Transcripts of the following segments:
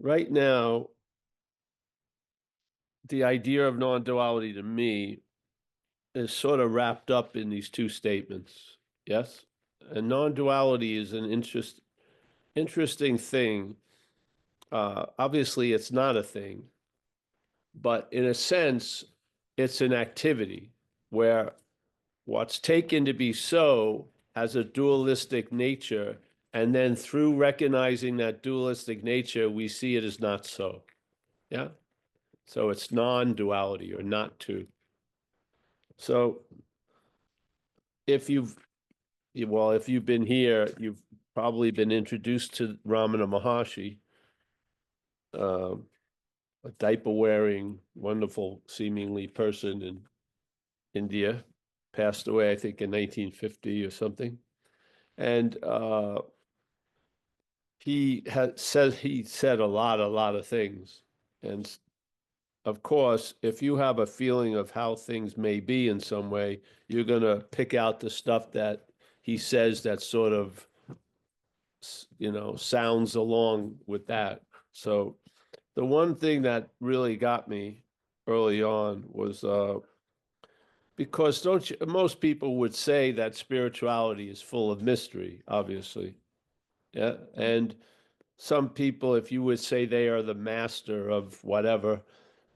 right now, the idea of non-duality to me is sort of wrapped up in these two statements. Yes? And non-duality is an interesting thing. Obviously, it's not a thing, but in a sense, it's an activity where what's taken to be so has a dualistic nature, and then through recognizing that dualistic nature, we see it as not so. Yeah? So it's non-duality or not two. So if if you've been here, you've probably been introduced to Ramana Maharshi, um, a diaper-wearing, wonderful, seemingly person in India, passed away, I think, in 1950 or something. And he said a lot of things. And of course, if you have a feeling of how things may be in some way, you're going to pick out the stuff that he says that sort of, sounds along with that. So the one thing that really got me early on was because don't you, most people would say that spirituality is full of mystery, obviously. Yeah. And some people, if you would say they are the master of whatever,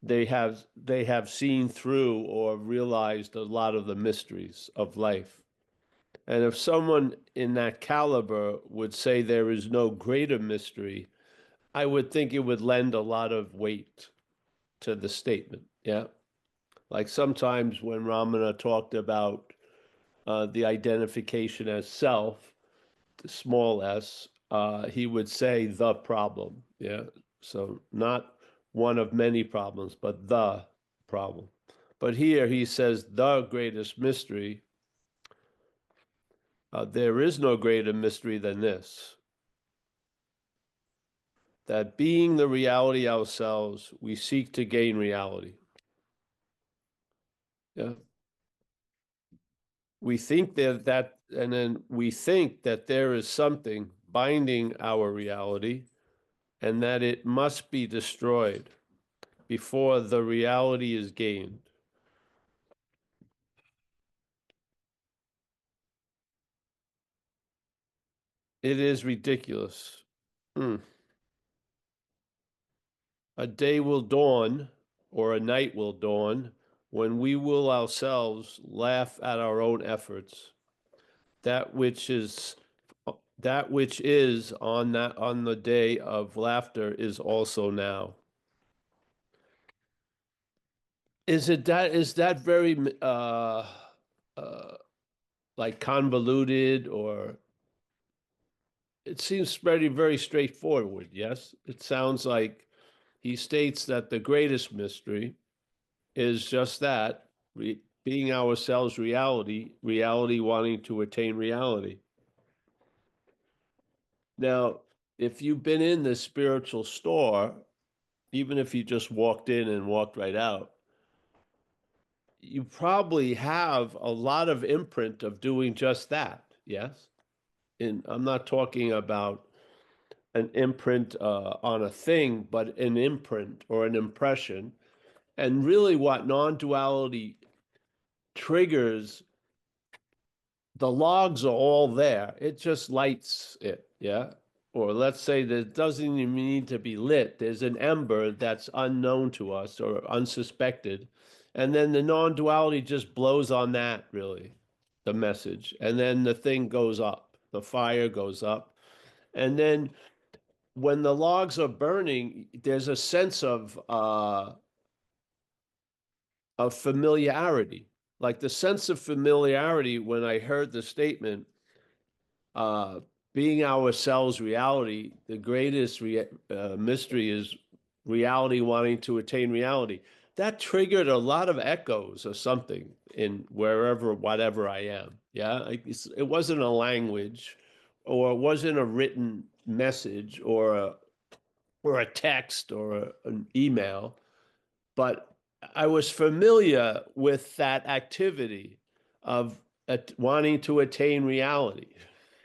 they have seen through or realized a lot of the mysteries of life. And if someone in that caliber would say there is no greater mystery, I would think it would lend a lot of weight to the statement. Yeah. Like sometimes when Ramana talked about the identification as self, the small s, he would say the problem. Yeah. So not one of many problems, but the problem. But here he says the greatest mystery. There is no greater mystery than this, that being the reality ourselves, we seek to gain reality. Yeah. We think and then we think that there is something binding our reality and that it must be destroyed before the reality is gained. It is ridiculous. Hmm. A day will dawn, or a night will dawn, when we will ourselves laugh at our own efforts. That which is on the day of laughter is also now. Is that very uh like convoluted, or it seems very straightforward, yes? It sounds like he states that the greatest mystery is just that, being ourselves reality wanting to attain reality. Now, if you've been in the spiritual store, even if you just walked in and walked right out, you probably have a lot of imprint of doing just that. Yes. And I'm not talking about an imprint on a thing, but an imprint or an impression. And really, what non duality triggers, the logs are all there. It just lights it. Yeah. Or let's say that it doesn't even need to be lit. There's an ember that's unknown to us or unsuspected. And then the non-duality just blows on that, really, the message. And then the thing goes up, the fire goes up. And then when the logs are burning, there's a sense of familiarity. Like the sense of familiarity when I heard the statement, uh, being ourselves reality, the greatest mystery is reality wanting to attain reality. That triggered a lot of echoes or something in wherever, whatever I am. Yeah. It wasn't a language, or it wasn't a written message, or a text, or an email, but I was familiar with that activity of wanting to attain reality.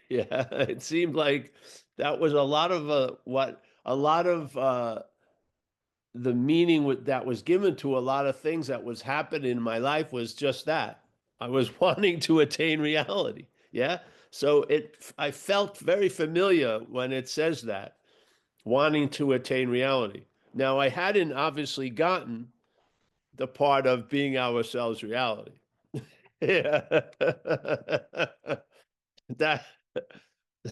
Yeah, it seemed like that was a lot of what a lot of the meaning that was given to a lot of things that was happening in my life was just that. I was wanting to attain reality. Yeah. So I felt very familiar when it says that, wanting to attain reality. Now, I hadn't obviously gotten the part of being ourselves reality. Yeah. that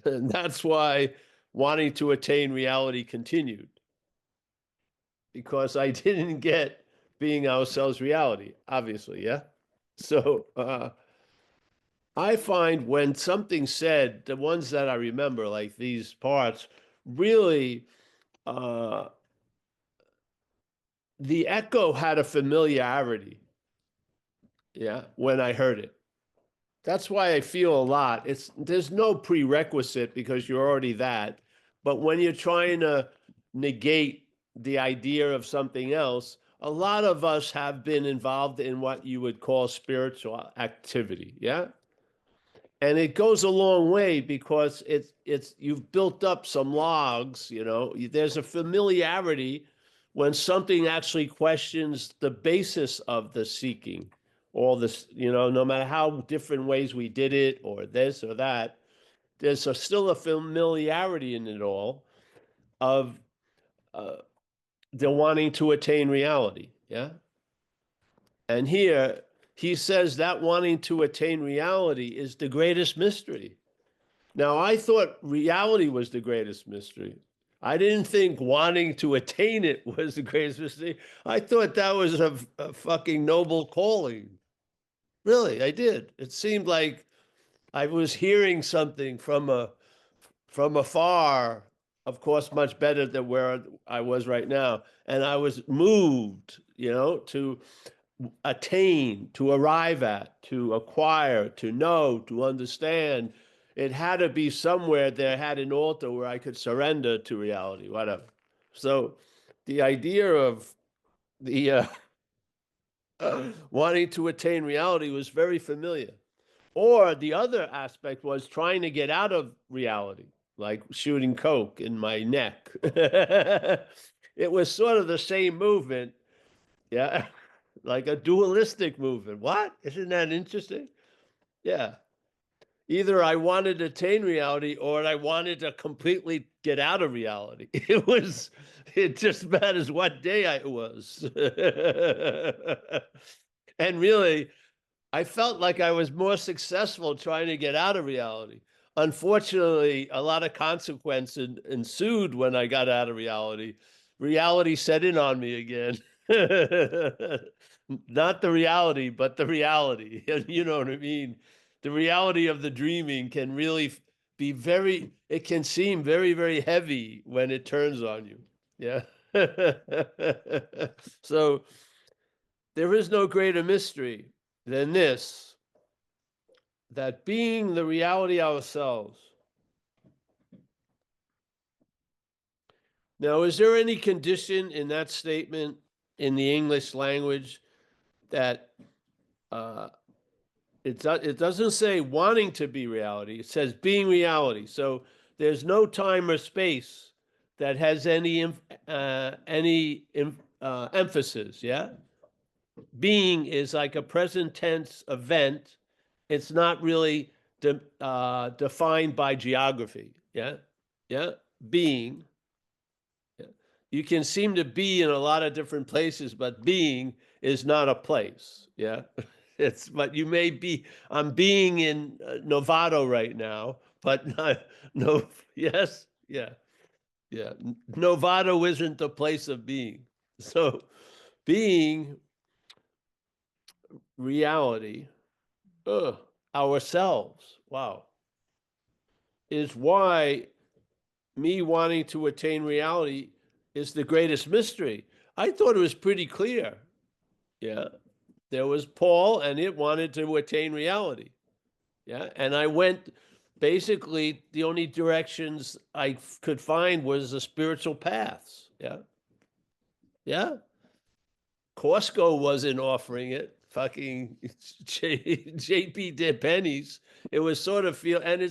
that's why wanting to attain reality continued, because I didn't get being ourselves reality, obviously, yeah. So I find when something's said, the ones that I remember, like these parts, really uh, the echo had a familiarity, yeah, when I heard it. That's why I feel a lot. There's no prerequisite because you're already that. But when you're trying to negate the idea of something else, a lot of us have been involved in what you would call spiritual activity. Yeah. And it goes a long way because it's you've built up some logs, there's a familiarity when something actually questions the basis of the seeking. All this, no matter how different ways we did it or this or that, still a familiarity in it all of uh, the wanting to attain reality. Yeah. And here he says that wanting to attain reality is the greatest mystery. Now, I thought reality was the greatest mystery. I didn't think wanting to attain it was the greatest mystery. I thought that was a fucking noble calling. Really, I did. It seemed like I was hearing something from afar, of course, much better than where I was right now. And I was moved, to attain, to arrive at, to acquire, to know, to understand. It had to be somewhere there had an altar where I could surrender to reality, whatever. So the idea of the wanting to attain reality was very familiar. Or the other aspect was trying to get out of reality, like shooting coke in my neck. It was sort of the same movement, yeah, like a dualistic movement. What? Isn't that interesting? Yeah. Either I wanted to attain reality or I wanted to completely get out of reality. It just matters what day it was. And really, I felt like I was more successful trying to get out of reality. Unfortunately, a lot of consequence ensued when I got out of reality. Reality set in on me again. Not the reality, but the reality. You know what I mean? The reality of the dreaming can really it can seem very, very heavy when it turns on you. Yeah. So there is no greater mystery than this, that being the reality ourselves. Now, is there any condition in that statement in the English language that uh, it doesn't say wanting to be reality? It says being reality. So there's no time or space that has any emphasis. Yeah, being is like a present tense event. It's not really defined by geography. Yeah, yeah, being. Yeah. You can seem to be in a lot of different places, but being is not a place. Yeah, but you may be. I'm being in Novato right now, but not, no. Yes, yeah, yeah. Novato isn't the place of being. So, being reality, ugh, ourselves. Wow, is why me wanting to attain reality is the greatest mystery. I thought it was pretty clear. Yeah. There was Paul, and it wanted to attain reality. Yeah. And I went basically, the only directions I could find was the spiritual paths. Yeah. Yeah. Costco wasn't offering it. Fucking JP did pennies. It was sort of feel, and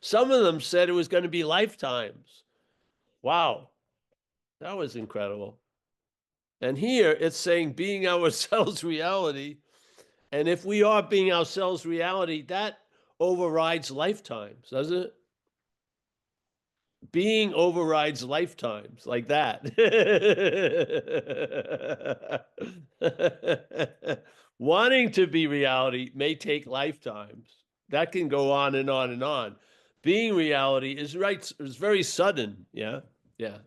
some of them said it was going to be lifetimes. Wow. That was incredible. And here it's saying being ourselves reality. And if we are being ourselves reality, that overrides lifetimes, doesn't it? Being overrides lifetimes like that. Wanting to be reality may take lifetimes. That can go on and on and on. Being reality is right, is very sudden. Yeah. Yeah.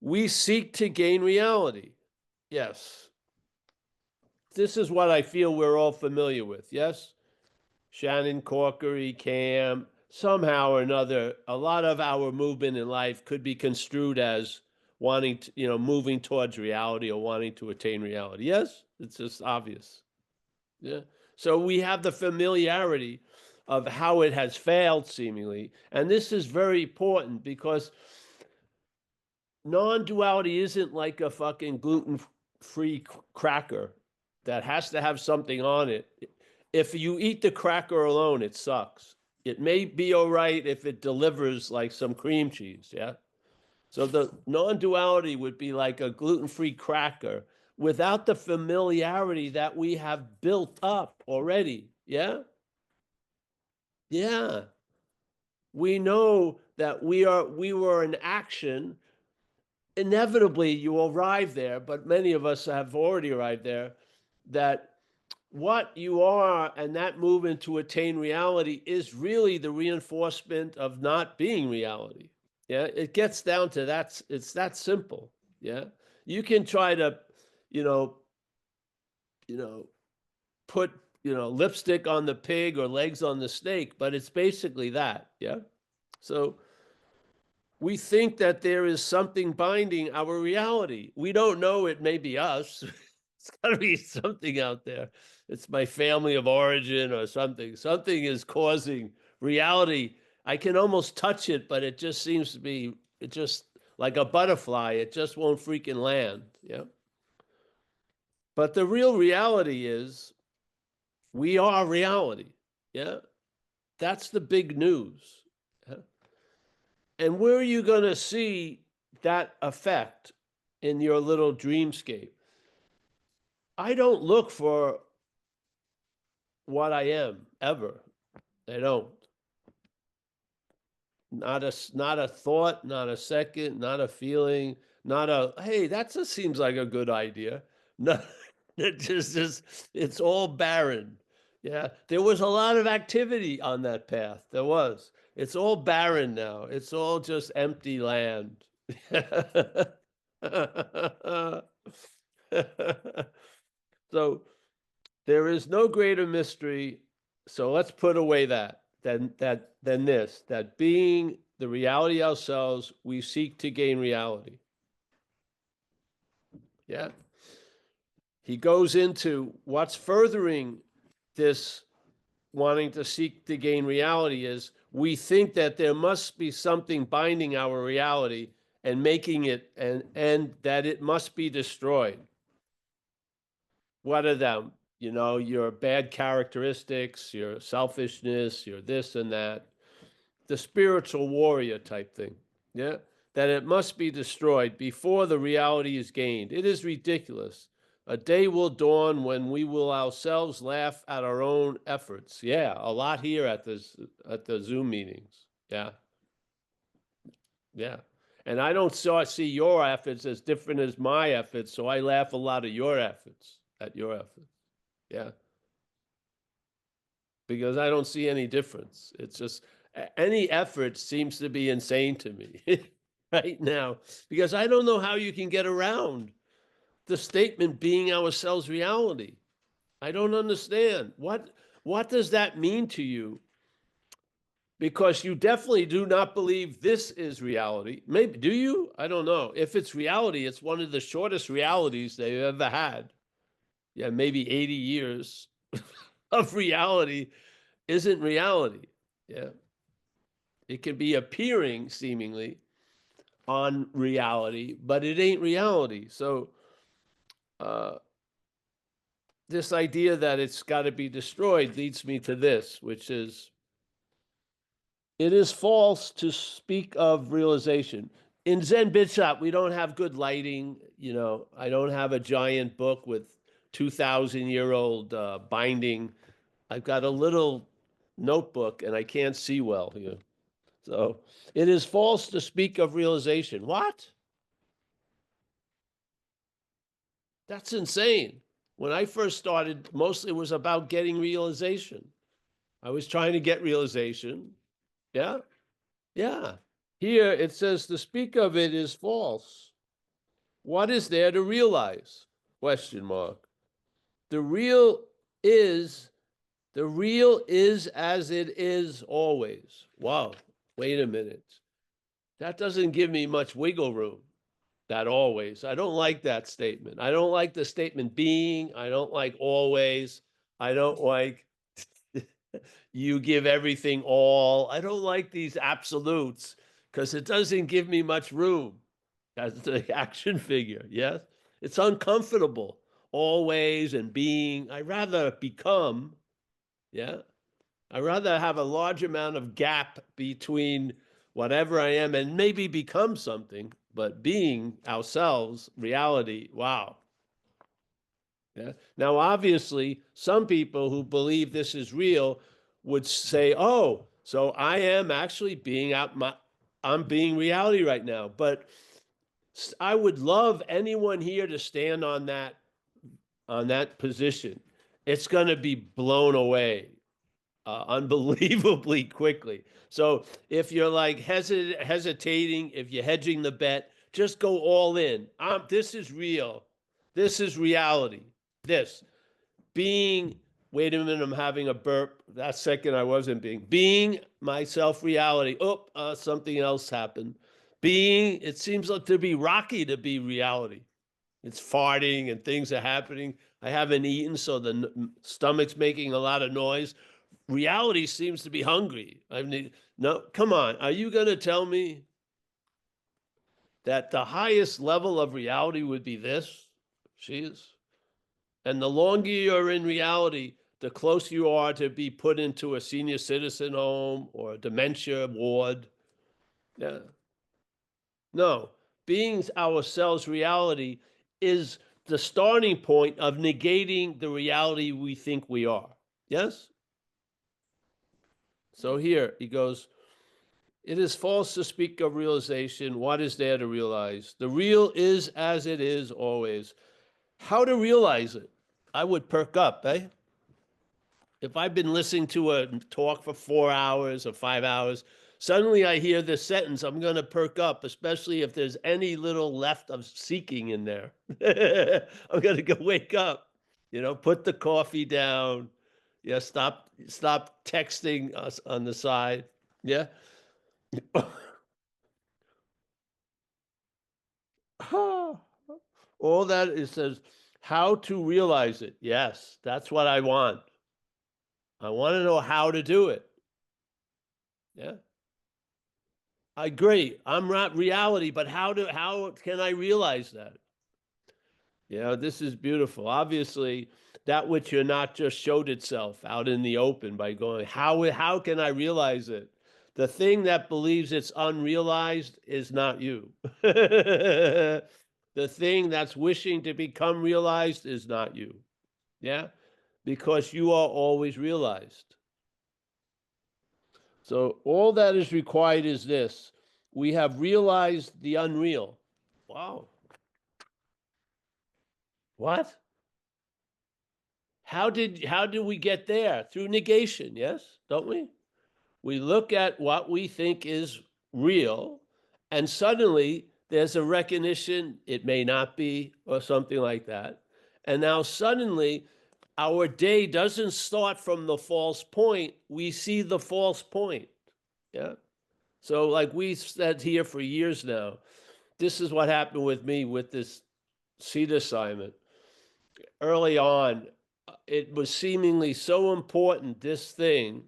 We seek to gain reality. Yes. This is what I feel we're all familiar with. Yes. Shannon Corkery, Cam, somehow or another, a lot of our movement in life could be construed as wanting to, moving towards reality or wanting to attain reality. Yes, it's just obvious. Yeah. So we have the familiarity of how it has failed, seemingly. And this is very important because non-duality isn't like a fucking gluten-free cracker that has to have something on it. If you eat the cracker alone, it sucks. It may be all right if it delivers like some cream cheese, yeah? So the non-duality would be like a gluten-free cracker without the familiarity that we have built up already, yeah? Yeah. We know that we were in action. Inevitably you will arrive there, but many of us have already arrived there, that what you are and that movement to attain reality is really the reinforcement of not being reality. Yeah, it gets down to that. It's that simple. Yeah, you can try to, you know, you know, put lipstick on the pig or legs on the snake, but it's basically that. Yeah, so we think that there is something binding our reality. We don't know, it may be us. It's got to be something out there. It's my family of origin or something. Something is causing reality. I can almost touch it, but it just seems to be, it just like a butterfly. It just won't freaking land. Yeah. But the real reality is we are reality. Yeah. That's the big news. Yeah? And where are you going to see that effect in your little dreamscape? I don't look for what I am ever. I don't. Not a thought, not a second, not a feeling, not a hey, that just seems like a good idea. No, it just it's all barren. Yeah, there was a lot of activity on that path. There was. It's all barren now. It's all just empty land. So there is no greater mystery. So let's put away than this, that being the reality ourselves, we seek to gain reality. Yeah. He goes into what's furthering this wanting to seek to gain reality is we think that there must be something binding our reality and making it and that it must be destroyed. What are them? Your bad characteristics, your selfishness, your this and that, the spiritual warrior type thing. Yeah. That it must be destroyed before the reality is gained. It is ridiculous. A day will dawn when we will ourselves laugh at our own efforts. Yeah, a lot here at the Zoom meetings. Yeah. Yeah. And I don't see your efforts as different as my efforts, so I laugh a lot at your efforts. Yeah. Because I don't see any difference. It's just any effort seems to be insane to me right now because I don't know how you can get around the statement being ourselves reality. I don't understand. What does that mean to you? Because you definitely do not believe this is reality. Maybe do you? I don't know. If it's reality, it's one of the shortest realities they've ever had. Yeah, maybe 80 years of reality isn't reality. Yeah. It can be appearing seemingly on reality, but it ain't reality. So uh, this idea that it's got to be destroyed leads me to this, which is it is false to speak of realization. in Zen Bit Shop, we don't have good lighting. I don't have a giant book with 2,000-year-old binding. I've got a little notebook and I can't see well here. So it is false to speak of realization. What? That's insane. When I first started, mostly it was about getting realization. I was trying to get realization. Yeah. Yeah. Here it says to speak of it is false. What is there to realize? Question mark. The real is, the real is as it is always. Wow. Wait a minute. That doesn't give me much wiggle room. That always. I don't like that statement. I don't like the statement being. I don't like always. I don't like you give everything all. I don't like these absolutes because it doesn't give me much room as the action figure. Yes, it's uncomfortable. Always and being. I rather become. Yeah, I rather have a large amount of gap between whatever I am and maybe become something, but being ourselves, reality. Wow. Yeah. Now, obviously, some people who believe this is real would say, "Oh, so I am actually I'm being reality right now." But I would love anyone here to stand on that position. It's going to be blown away unbelievably quickly. So if you're like hesitating, if you're hedging the bet, just go all in. This is real. This is reality. This being, wait a minute, I'm having a burp. That second I wasn't being myself reality. Oh, something else happened. Being, it seems like to be rocky to be reality. It's farting and things are happening. I haven't eaten, so the stomach's making a lot of noise. Reality seems to be hungry. I mean, no, come on. Are you going to tell me that the highest level of reality would be this? Jeez. And the longer you're in reality, the closer you are to be put into a senior citizen home or a dementia ward. Yeah. No, being ourselves reality is the starting point of negating the reality we think we are. Yes? So here he goes, it is false to speak of realization. What is there to realize? The real is as it is always. How to realize it? I would perk up, eh? If I've been listening to a talk for 4 hours or 5 hours, suddenly I hear this sentence, I'm going to perk up, especially if there's any little left of seeking in there. I'm going to go wake up, put the coffee down. Yeah, stop texting us on the side. Yeah. All that it says, how to realize it. Yes, that's what I want. I want to know how to do it. Yeah. I agree. I'm not reality, but how can I realize that? This is beautiful. Obviously, that which you're not just showed itself out in the open by going, how can I realize it? The thing that believes it's unrealized is not you. The thing that's wishing to become realized is not you. Yeah? Because you are always realized. So all that is required is this. We have realized the unreal. Wow. What? How do we get there? Through negation, yes? Don't we? We look at what we think is real, and suddenly there's a recognition it may not be, or something like that. And now suddenly our day doesn't start from the false point. We see the false point. Yeah. So, like we said here for years now, this is what happened with me with this seat assignment. Early on, it was seemingly so important, this thing,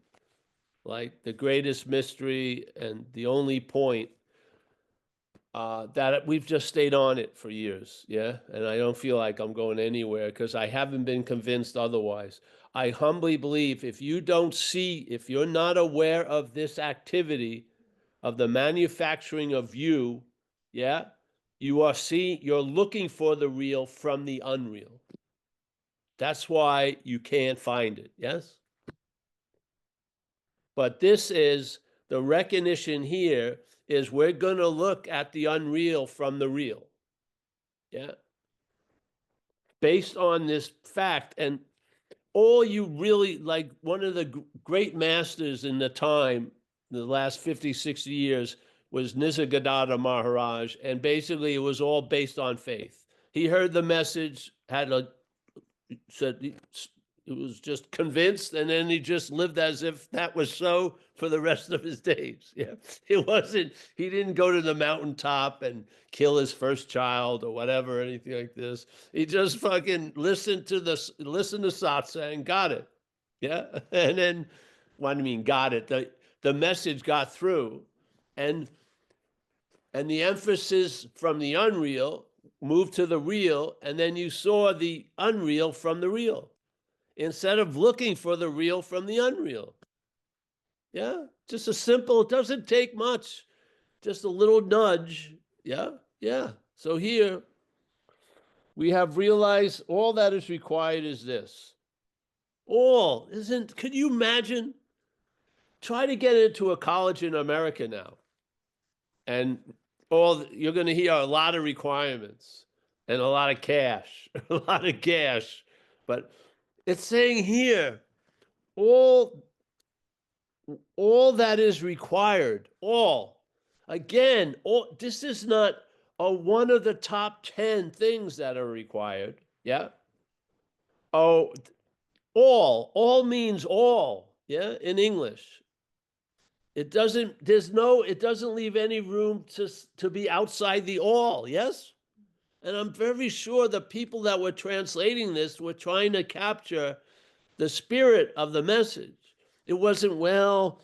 like the greatest mystery and the only point, that we've just stayed on it for years. Yeah. And I don't feel like I'm going anywhere because I haven't been convinced otherwise. I humbly believe if you're not aware of this activity of the manufacturing of you Yeah. You're looking for the real from the unreal. That's why you can't find it. Yes. But this is the recognition here is we're going to look at the unreal from the real. Yeah. Based on this fact. And all you really, like one of the great masters in the time, the last 50, 60 years, was Nisargadatta Maharaj. And basically it was all based on faith. He heard the message, said he was just convinced, and then he just lived as if that was so for the rest of his days. Yeah, he didn't go to the mountaintop and kill his first child or whatever, anything like this. He just fucking listened to satsang, got it. Yeah, and then, what I mean, got it. The message got through, and the emphasis from the unreal moved to the real, and then you saw the unreal from the real instead of looking for the real from the unreal. Yeah, just a simple, it doesn't take much, just a little nudge. Yeah, yeah. So here we have realized all that is required is this. Could you imagine? Try to get into a college in America now, and you're going to hear a lot of requirements and a lot of cash, a lot of cash. But it's saying here, all that is required, again, this is not one of the top 10 things that are required. Yeah. Oh, all means all. Yeah. In English, it doesn't leave any room to be outside the all. Yes. And I'm very sure the people that were translating this were trying to capture the spirit of the message. It wasn't, well,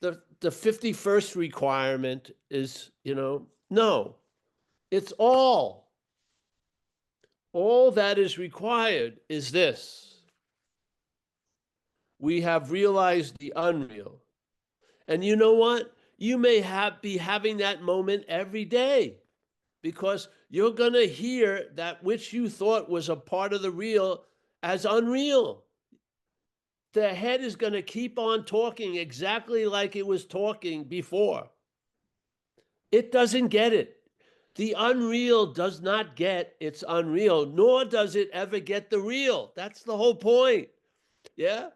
the 51st requirement is, no, it's all. All that is required is this. We have realized the unreal. And you know what? You may be having that moment every day, because you're going to hear that which you thought was a part of the real as unreal. The head is going to keep on talking exactly like it was talking before. It doesn't get it. The unreal does not get its unreal, nor does it ever get the real. That's the whole point. Yeah?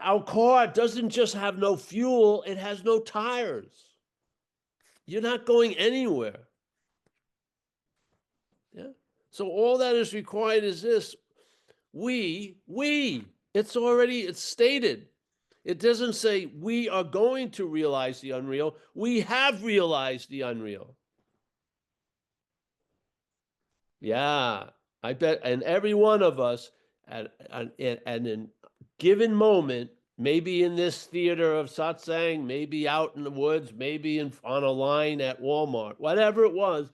Our car doesn't just have no fuel, it has no tires. You're not going anywhere. Yeah? So all that is required is this. It's stated. It doesn't say we are going to realize the unreal. We have realized the unreal. Yeah, I bet. And every one of us at a given moment, maybe in this theater of satsang, maybe out in the woods, maybe on a line at Walmart, whatever it was,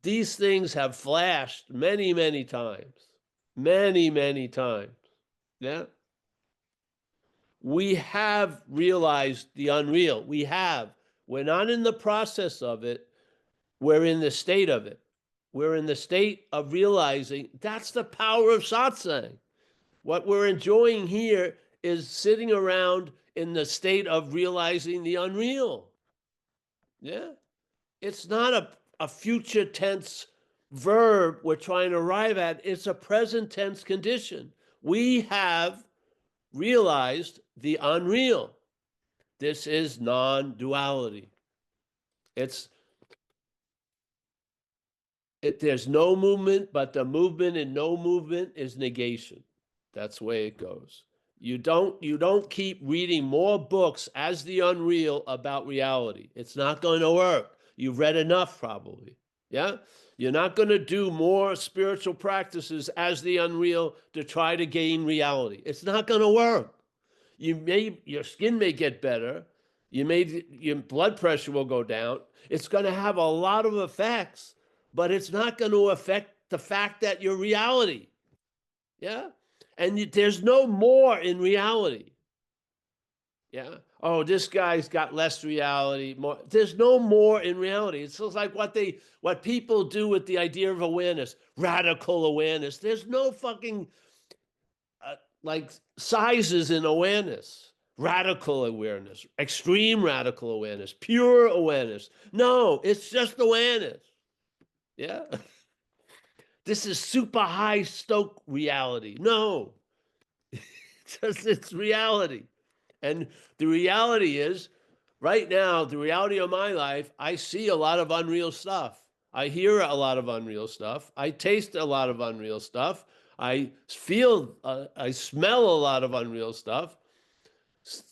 these things have flashed many, many times. Many, many times. Yeah. We have realized the unreal. We have. We're not in the process of it. We're in the state of it. We're in the state of realizing that's the power of satsang. What we're enjoying here is sitting around in the state of realizing the unreal. Yeah. It's not a future tense verb we're trying to arrive at. It's a present tense condition. We have realized the unreal. This is non-duality. There's no movement, but the movement in no movement is negation. That's the way it goes. You don't keep reading more books as the unreal about reality. It's not going to work. You've read enough, probably. Yeah? You're not going to do more spiritual practices as the unreal to try to gain reality. It's not going to work. Your skin may get better. Your blood pressure will go down. It's going to have a lot of effects, but it's not going to affect the fact that you're reality. Yeah. And there's no more in reality. Yeah. oh, this guy's got less reality. More, there's no more in reality. It's just like what people do with the idea of awareness, radical awareness. There's no fucking like sizes in awareness. Radical awareness, extreme radical awareness, pure awareness. No, it's just awareness. Yeah. This is super high stoke reality. No, it's reality. And the reality is, right now, the reality of my life, I see a lot of unreal stuff. I hear a lot of unreal stuff. I taste a lot of unreal stuff. I smell a lot of unreal stuff.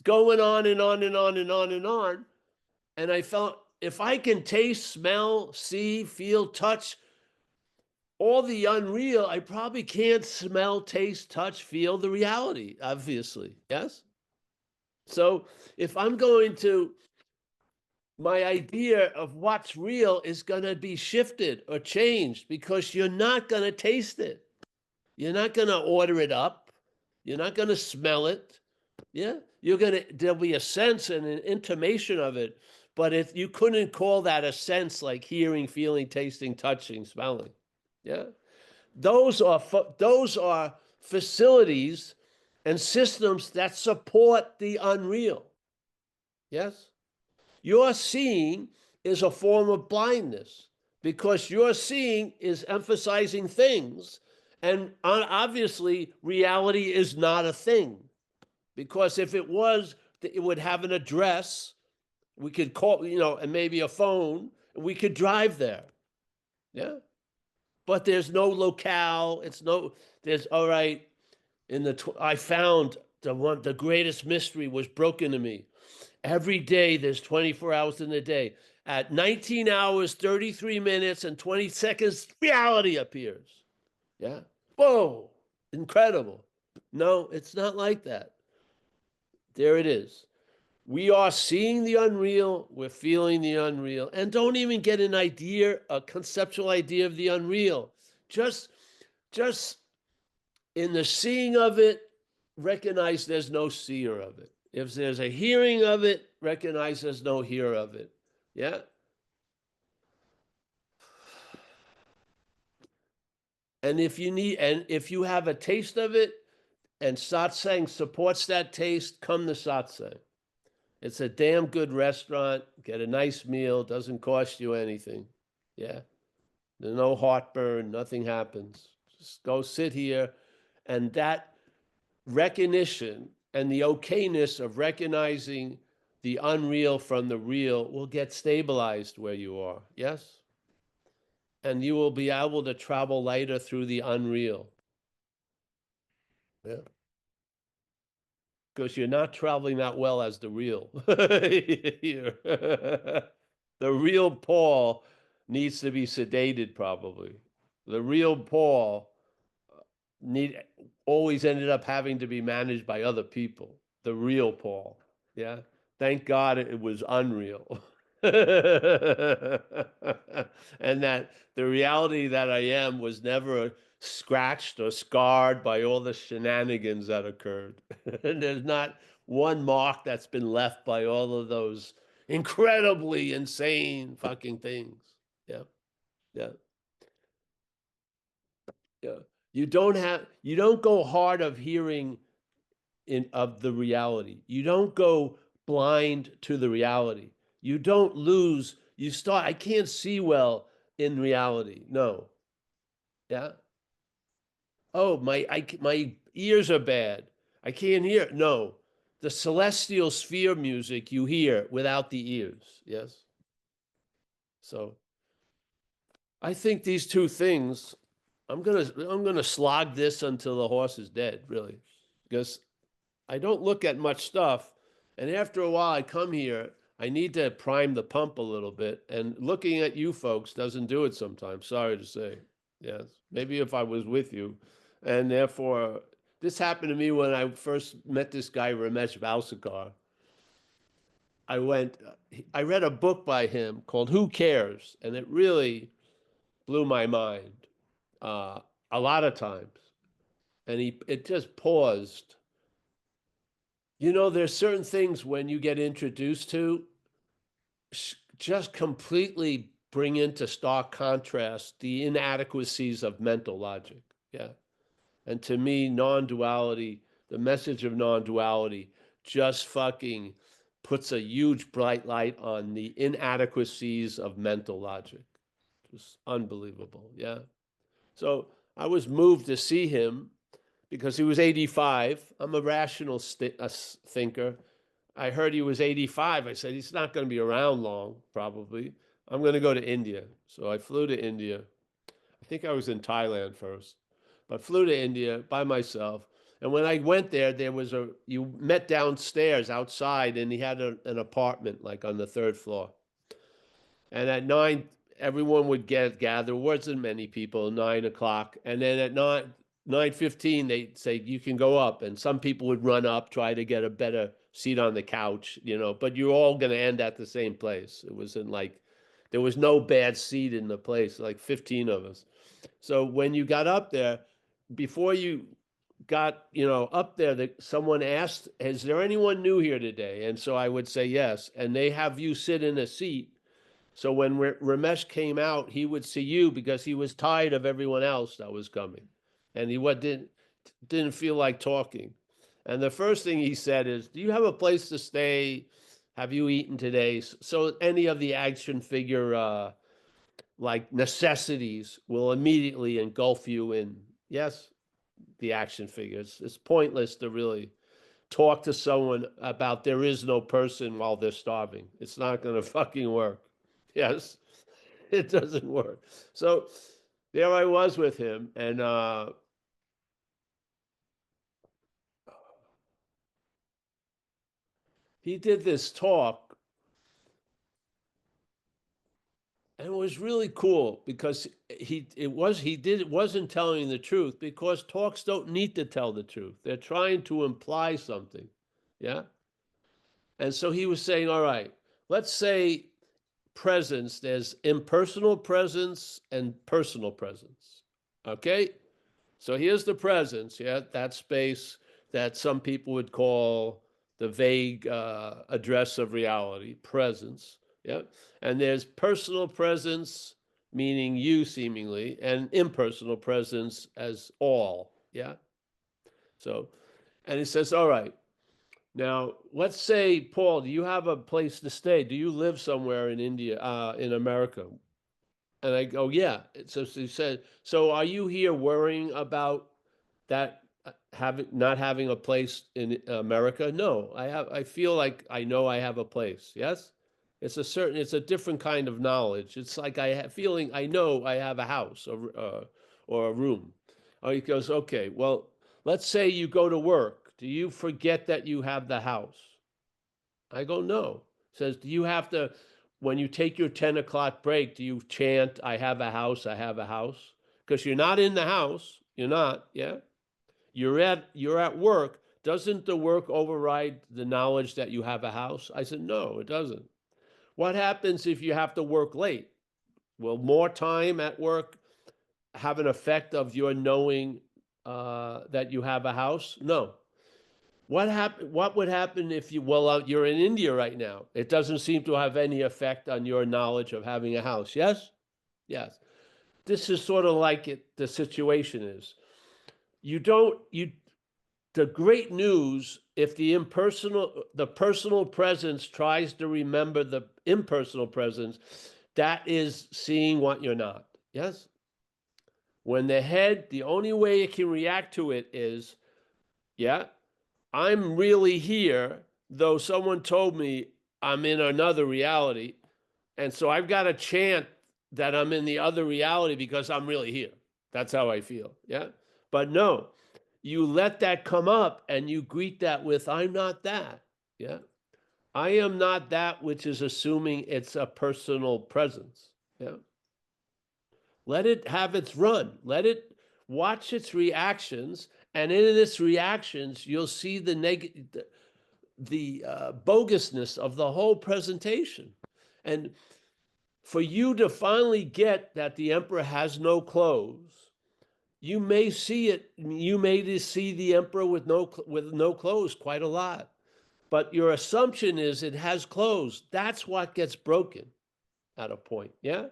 Going on and on and on and on and on. And I felt if I can taste, smell, see, feel, touch all the unreal, I probably can't smell, taste, touch, feel the reality, obviously. Yes? So if I'm going to, my idea of what's real is going to be shifted or changed because you're not going to taste it. You're not going to order it up. You're not going to smell it. Yeah. There'll be a sense and an intimation of it. But if you couldn't call that a sense like hearing, feeling, tasting, touching, smelling. Yeah. Those are facilities and systems that support the unreal. Yes? Your seeing is a form of blindness because your seeing is emphasizing things. And obviously, reality is not a thing because if it was, it would have an address. We could call, and maybe a phone, and we could drive there. Yeah. But there's no locale. All right. I found the greatest mystery was broken to me. Every day there's 24 hours in the day. At 19 hours, 33 minutes, and 20 seconds, reality appears. Yeah. Whoa, incredible. No, it's not like that. There it is. We are seeing the unreal, we're feeling the unreal, and don't even get a conceptual idea of the unreal. Just just in the seeing of it, recognize there's no seer of it. If there's a hearing of it, recognize there's no hearer of it. Yeah. And if you have a taste of it and satsang supports that taste, come to satsang. It's a damn good restaurant. Get a nice meal. Doesn't cost you anything. Yeah. There's no heartburn. Nothing happens. Just go sit here. And that recognition and the okayness of recognizing the unreal from the real will get stabilized where you are. Yes? And you will be able to travel lighter through the unreal. Yeah. Because you're not traveling that well as the real. The real Paul needs to be sedated, probably. The real Paul need always ended up having to be managed by other people. The real Paul. Yeah. Thank God it was unreal. And that the reality that I am was never scratched or scarred by all the shenanigans that occurred. And there's not one mark that's been left by all of those incredibly insane fucking things. Yeah. Yeah. Yeah. You don't go hard of hearing of the reality. You don't go blind to the reality. You don't lose. I can't see well in reality. No. Yeah. Oh, my ears are bad. I can't hear. No. The celestial sphere music you hear without the ears. Yes. So I think these two things, I'm gonna slog this until the horse is dead, really. Because I don't look at much stuff. And after a while, I come here, I need to prime the pump a little bit. And looking at you folks doesn't do it sometimes. Sorry to say. Yes. Maybe if I was with you. And therefore, this happened to me when I first met this guy, Ramesh Valsakar. I read a book by him called Who Cares? And it really blew my mind a lot of times. And it just paused You know, there's certain things when you get introduced to just completely bring into stark contrast the inadequacies of mental logic. Yeah. And to me, non-duality, the message of non-duality just fucking puts a huge bright light on the inadequacies of mental logic. Just unbelievable. Yeah. So I was moved to see him because he was 85. I'm a rational thinker. I heard he was 85. I said, he's not going to be around long, probably. I'm going to go to India. So I flew to India. I think I was in Thailand first, but flew to India by myself. And when I went there, you met downstairs outside, and he had an apartment like on the third floor. And at 9, everyone would gather. Wasn't many people. 9 o'clock, and then at 9:15, they'd say you can go up, and some people would run up, try to get a better seat on the couch, But you're all going to end at the same place. It wasn't like there was no bad seat in the place. Like 15 of us. So when you got up there, before you got up there, that someone asked, "Is there anyone new here today?" And so I would say yes, and they have you sit in a seat so when Ramesh came out, he would see you because he was tired of everyone else that was coming, and he didn't feel like talking. And the first thing he said is, "Do you have a place to stay? Have you eaten today?" So any of the action figure like necessities will immediately engulf you in yes, the action figures. It's pointless to really talk to someone about there is no person while they're starving. It's not going to fucking work. Yes, it doesn't work. So there I was with him, and he did this talk, and it was really cool because he wasn't telling the truth because talks don't need to tell the truth. They're trying to imply something, yeah. And so he was saying, all right, let's say presence. There's impersonal presence and personal presence. Okay, so here's the presence, yeah, that space that some people would call the vague address of reality, presence, yeah. And there's personal presence, meaning you seemingly, and impersonal presence as all, yeah. So, and he says, all right, now let's say, Paul, do you have a place to stay? Do you live somewhere in India, in America? And I go, yeah. So he said, so are you here worrying about that having not having a place in America? No, I feel like I know I have a place. Yes, it's a different kind of knowledge. It's like I have feeling I know I have a house or a room. Oh, he goes, okay. Well, let's say you go to work. Do you forget that you have the house? I go, no. Says, do you have to, when you take your 10 o'clock break, do you chant, I have a house, I have a house? Because you're not in the house. You're not, yeah? You're at work. Doesn't the work override the knowledge that you have a house? I said, no, it doesn't. What happens if you have to work late? Will more time at work have an effect of your knowing that you have a house? No. What would happen if you're in India right now? It doesn't seem to have any effect on your knowledge of having a house. Yes? Yes. This is sort of like the situation is. You don't, you, the great news, if the personal presence tries to remember the impersonal presence, that is seeing what you're not. Yes? When the only way it can react to it is, yeah, I'm really here, though someone told me I'm in another reality. And so I've got to chant that I'm in the other reality because I'm really here. That's how I feel. Yeah. But no, you let that come up and you greet that with, I'm not that. Yeah. I am not that, which is assuming it's a personal presence. Yeah. Let it have its run. Let it watch its reactions. And in its reactions, you'll see the bogusness of the whole presentation. And for you to finally get that the emperor has no clothes, you may see it. You may see the emperor with no clothes quite a lot. but your assumption is it has clothes. That's what gets broken at a point. Yeah.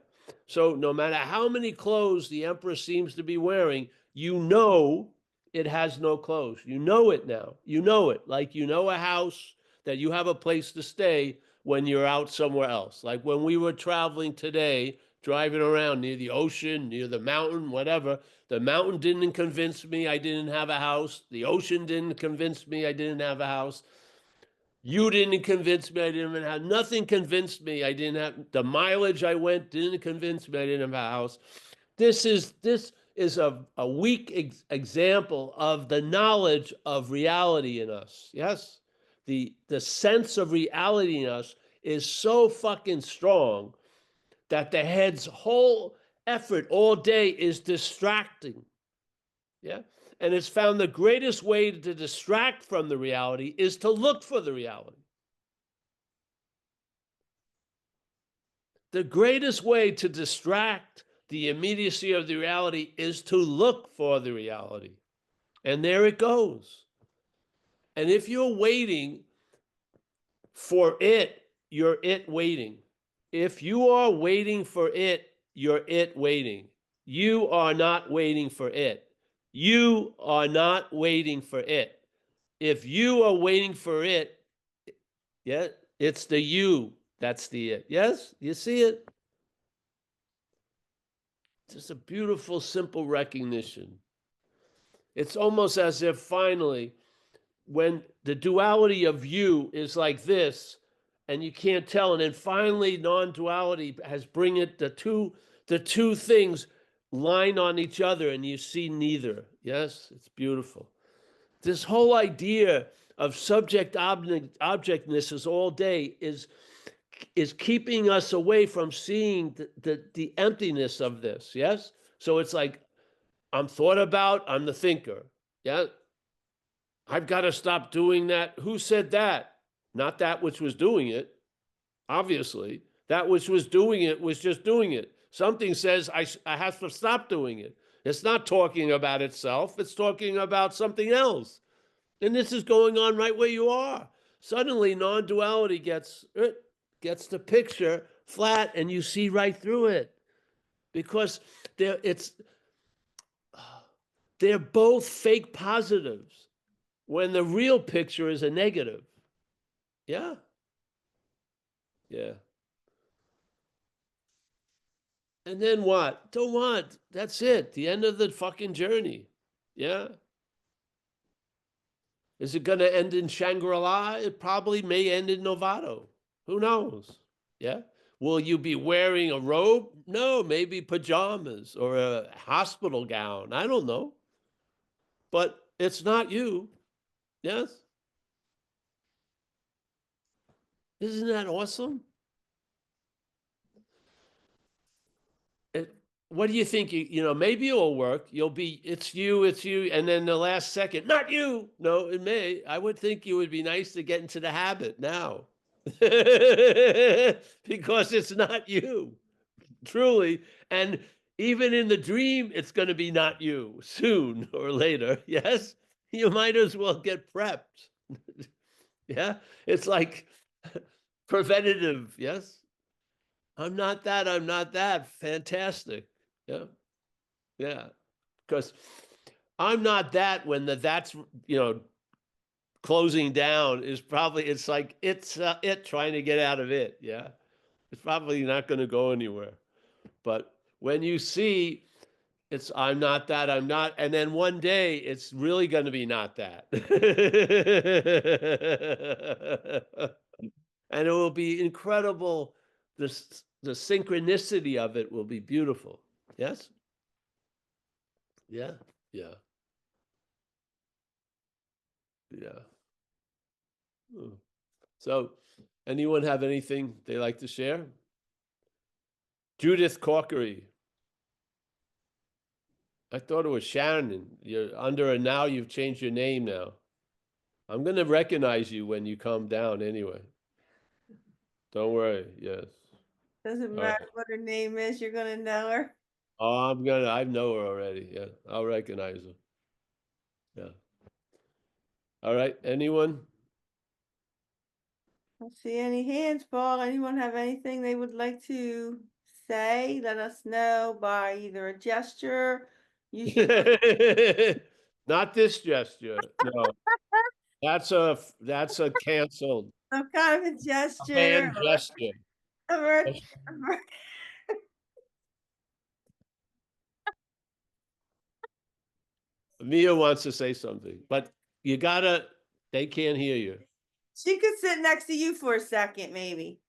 So no matter how many clothes the emperor seems to be wearing, you know it has no clothes. You know it now. You know it. Like you know a house that you have a place to stay when you're out somewhere else. Like when we were traveling today, driving around near the ocean, near the mountain, whatever. The mountain didn't convince me I didn't have a house. The ocean didn't convince me I didn't have a house. You didn't convince me I didn't have nothing convinced me I didn't have the mileage I went didn't convince me I didn't have a house. This is a weak example of the knowledge of reality in us. Yes, the sense of reality in us is so fucking strong that the head's whole effort all day is distracting. Yeah. And it's found the greatest way to distract from the reality is to look for the reality. The greatest way to distract the immediacy of the reality is to look for the reality. And there it goes. And if you're waiting for it, you're it waiting. If you are waiting for it, you're it waiting. You are not waiting for it. You are not waiting for it. If you are waiting for it, yeah, it's the you that's the it. Yes, you see it? Just a beautiful, simple recognition. It's almost as if finally, when the duality of you is like this, and you can't tell, and then finally non-duality has bring it the two things line on each other, and you see neither. Yes, it's beautiful. This whole idea of subject objectness is all day is keeping us away from seeing the emptiness of this. Yes, so it's like I'm thought about, I'm the thinker. Yeah, I've got to stop doing that. Who said that? Not that which was doing it, obviously. That which was doing it was just doing it. Something says I have to stop doing it. It's not talking about itself, it's talking about something else. And this is going on right where you are. Suddenly, non duality gets the picture flat and you see right through it because they're both fake positives when the real picture is a negative. Yeah. Yeah. And then what? So what? That's it. The end of the fucking journey. Yeah. Is it going to end in Shangri-La? It probably may end in Novato. Who knows? Yeah. Will you be wearing a robe? No, maybe pajamas or a hospital gown. I don't know. But it's not you. Yes. Isn't that awesome? It, what do you think? Maybe it'll work. It's you. And then the last second, not you. No, it may. I would think you would be nice to get into the habit now because it's not you, truly. And even in the dream, it's going to be not you soon or later. Yes. You might as well get prepped. Yeah. It's like preventative. Yes. I'm not that. I'm not that. Fantastic. Yeah. Yeah. Because I'm not that when that's, closing down is probably, it's like, it's it trying to get out of it. Yeah. It's probably not going to go anywhere. But when you see it's, I'm not that, I'm not, and then one day it's really going to be not that. And it will be incredible. The synchronicity of it will be beautiful. Yes. Yeah. Yeah. Yeah. Hmm. So, anyone have anything they like to share? Judith Corkery. I thought it was Shannon. You're under a now. You've changed your name now. I'm going to recognize you when you come down anyway. Don't worry. Yes. Doesn't All matter right. what her name is, you're gonna know her. Oh, I know her already. Yeah. I'll recognize her. Yeah. All right. Anyone? don't see any hands, Paul. Anyone have anything they would like to say? Let us know by either a gesture. Use your Not this gesture. No, that's a canceled some kind of a gesture hand gesture. or a Mia wants to say something, but you gotta. They can't hear you. she could sit next to you for a second, maybe.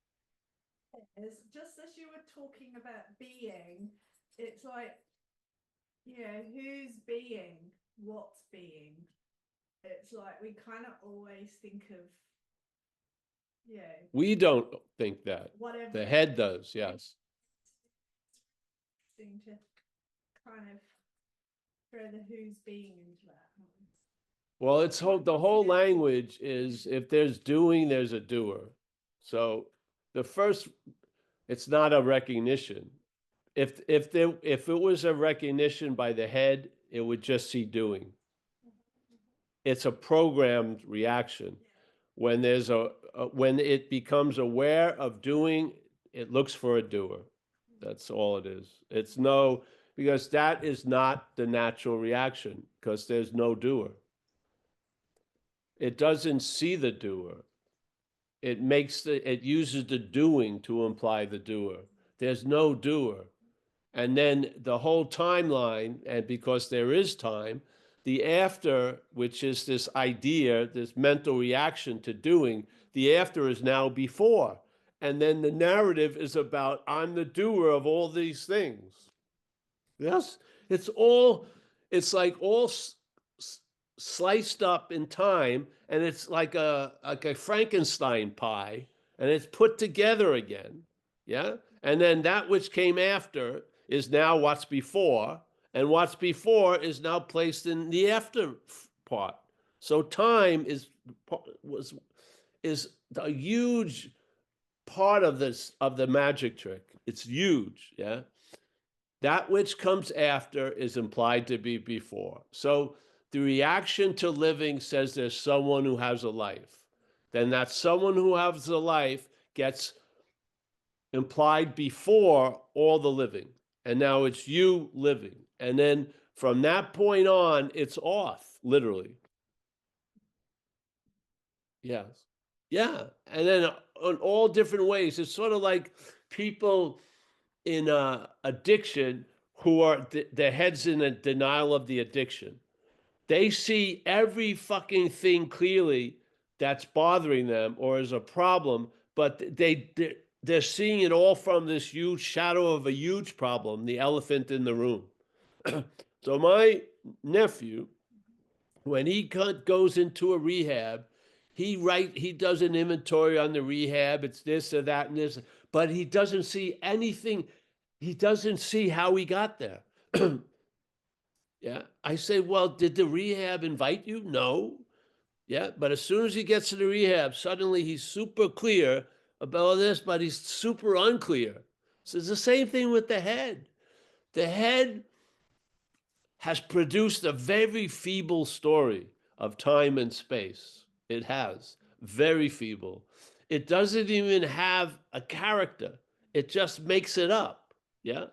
It's just as you were talking about being, it's like, who's being, what's being. It's like we kind of always think of, We don't think that. whatever. The head does, yes. Seem to kind of throw the who's being into that. Well, the whole language is if there's doing, there's a doer. So the first, it's not a recognition. If it was a recognition by the head, it would just see doing. It's a programmed reaction. When there's when it becomes aware of doing, it looks for a doer. That's all it is. It's no, because that is not the natural reaction, because there's no doer. It doesn't see the doer. It uses the doing to imply the doer. There's no doer. And then the whole timeline, and because there is time, the after, which is this idea, this mental reaction to doing, the after is now before. And then the narrative is about, I'm the doer of all these things. Yes, it's like all sliced up in time, and it's like a Frankenstein pie, and it's put together again. Yeah, and then that which came after is now what's before, and what's before is now placed in the after part. So time is a huge part of the magic trick. It's huge. Yeah. That which comes after is implied to be before. So the reaction to living says there's someone who has a life. Then that someone who has a life gets implied before all the living. And now it's you living. And then from that point on, it's off, literally. Yes. Yeah. And then on all different ways, it's sort of like people in addiction who are their heads in a denial of the addiction. They see every fucking thing clearly that's bothering them or is a problem, but they're seeing it all from this huge shadow of a huge problem, the elephant in the room. So my nephew, when he goes into a rehab, he does an inventory on the rehab. It's this or that and this, but he doesn't see anything. He doesn't see how he got there. Yeah. I say, well, did the rehab invite you? No. Yeah. But as soon as he gets to the rehab, suddenly he's super clear about this, but he's super unclear. So it's the same thing with the head. The head has produced a very feeble story of time and space. It has. Very feeble. It doesn't even have a character. It just makes it up. Yeah.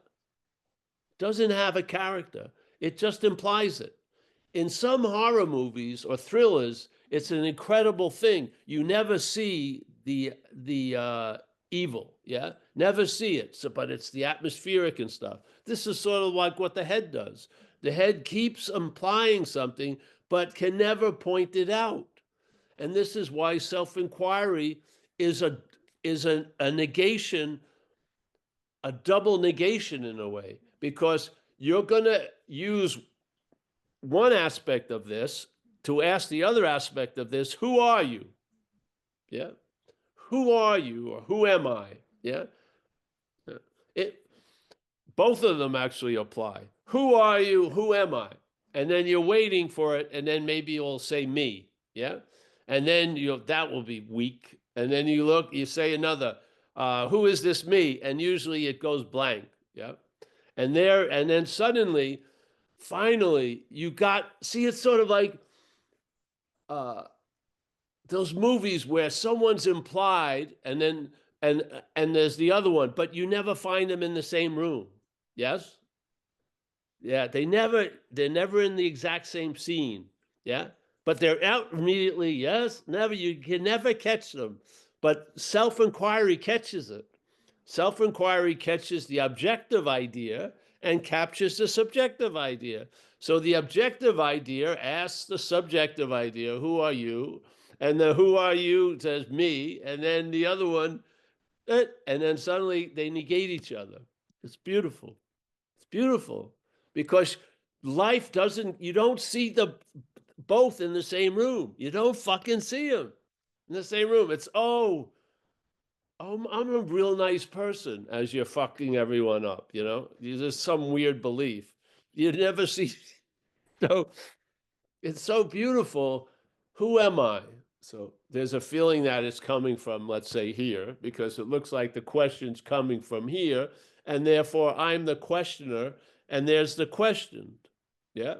Doesn't have a character. It just implies it. In some horror movies or thrillers, it's an incredible thing. You never see the evil, yeah? Never see it. So, but it's the atmospheric and stuff. This is sort of like what the head does. The head keeps implying something, but can never point it out. And this is why self-inquiry is a negation, a double negation in a way, because you're going to use one aspect of this to ask the other aspect of this, who are you? Yeah. Who are you, or who am I? Yeah. Both of them actually apply. Who are you? Who am I? And then you're waiting for it, and then maybe you'll say me. Yeah. And then that will be weak. And then you say another, who is this me? And usually it goes blank. Yeah. And then suddenly, finally, it's sort of like the those movies where someone's implied and then and there's the other one, but you never find them in the same room. Yes? Yeah, they're never in the exact same scene. Yeah. But they're out immediately. Yes, never, you can never catch them. But self-inquiry catches it. Self-inquiry catches the objective idea and captures the subjective idea. So the objective idea asks the subjective idea, who are you? And the who are you says me. And then the other one, and then suddenly they negate each other. It's beautiful. It's beautiful because life doesn't, you don't see the both in the same room. You don't fucking see them in the same room. It's, I'm a real nice person as you're fucking everyone up, you know? There's some weird belief. You never see, so it's so beautiful. Who am I? So there's a feeling that it's coming from, let's say, here, because it looks like the question's coming from here, and therefore I'm the questioner, and there's the questioned. Yeah.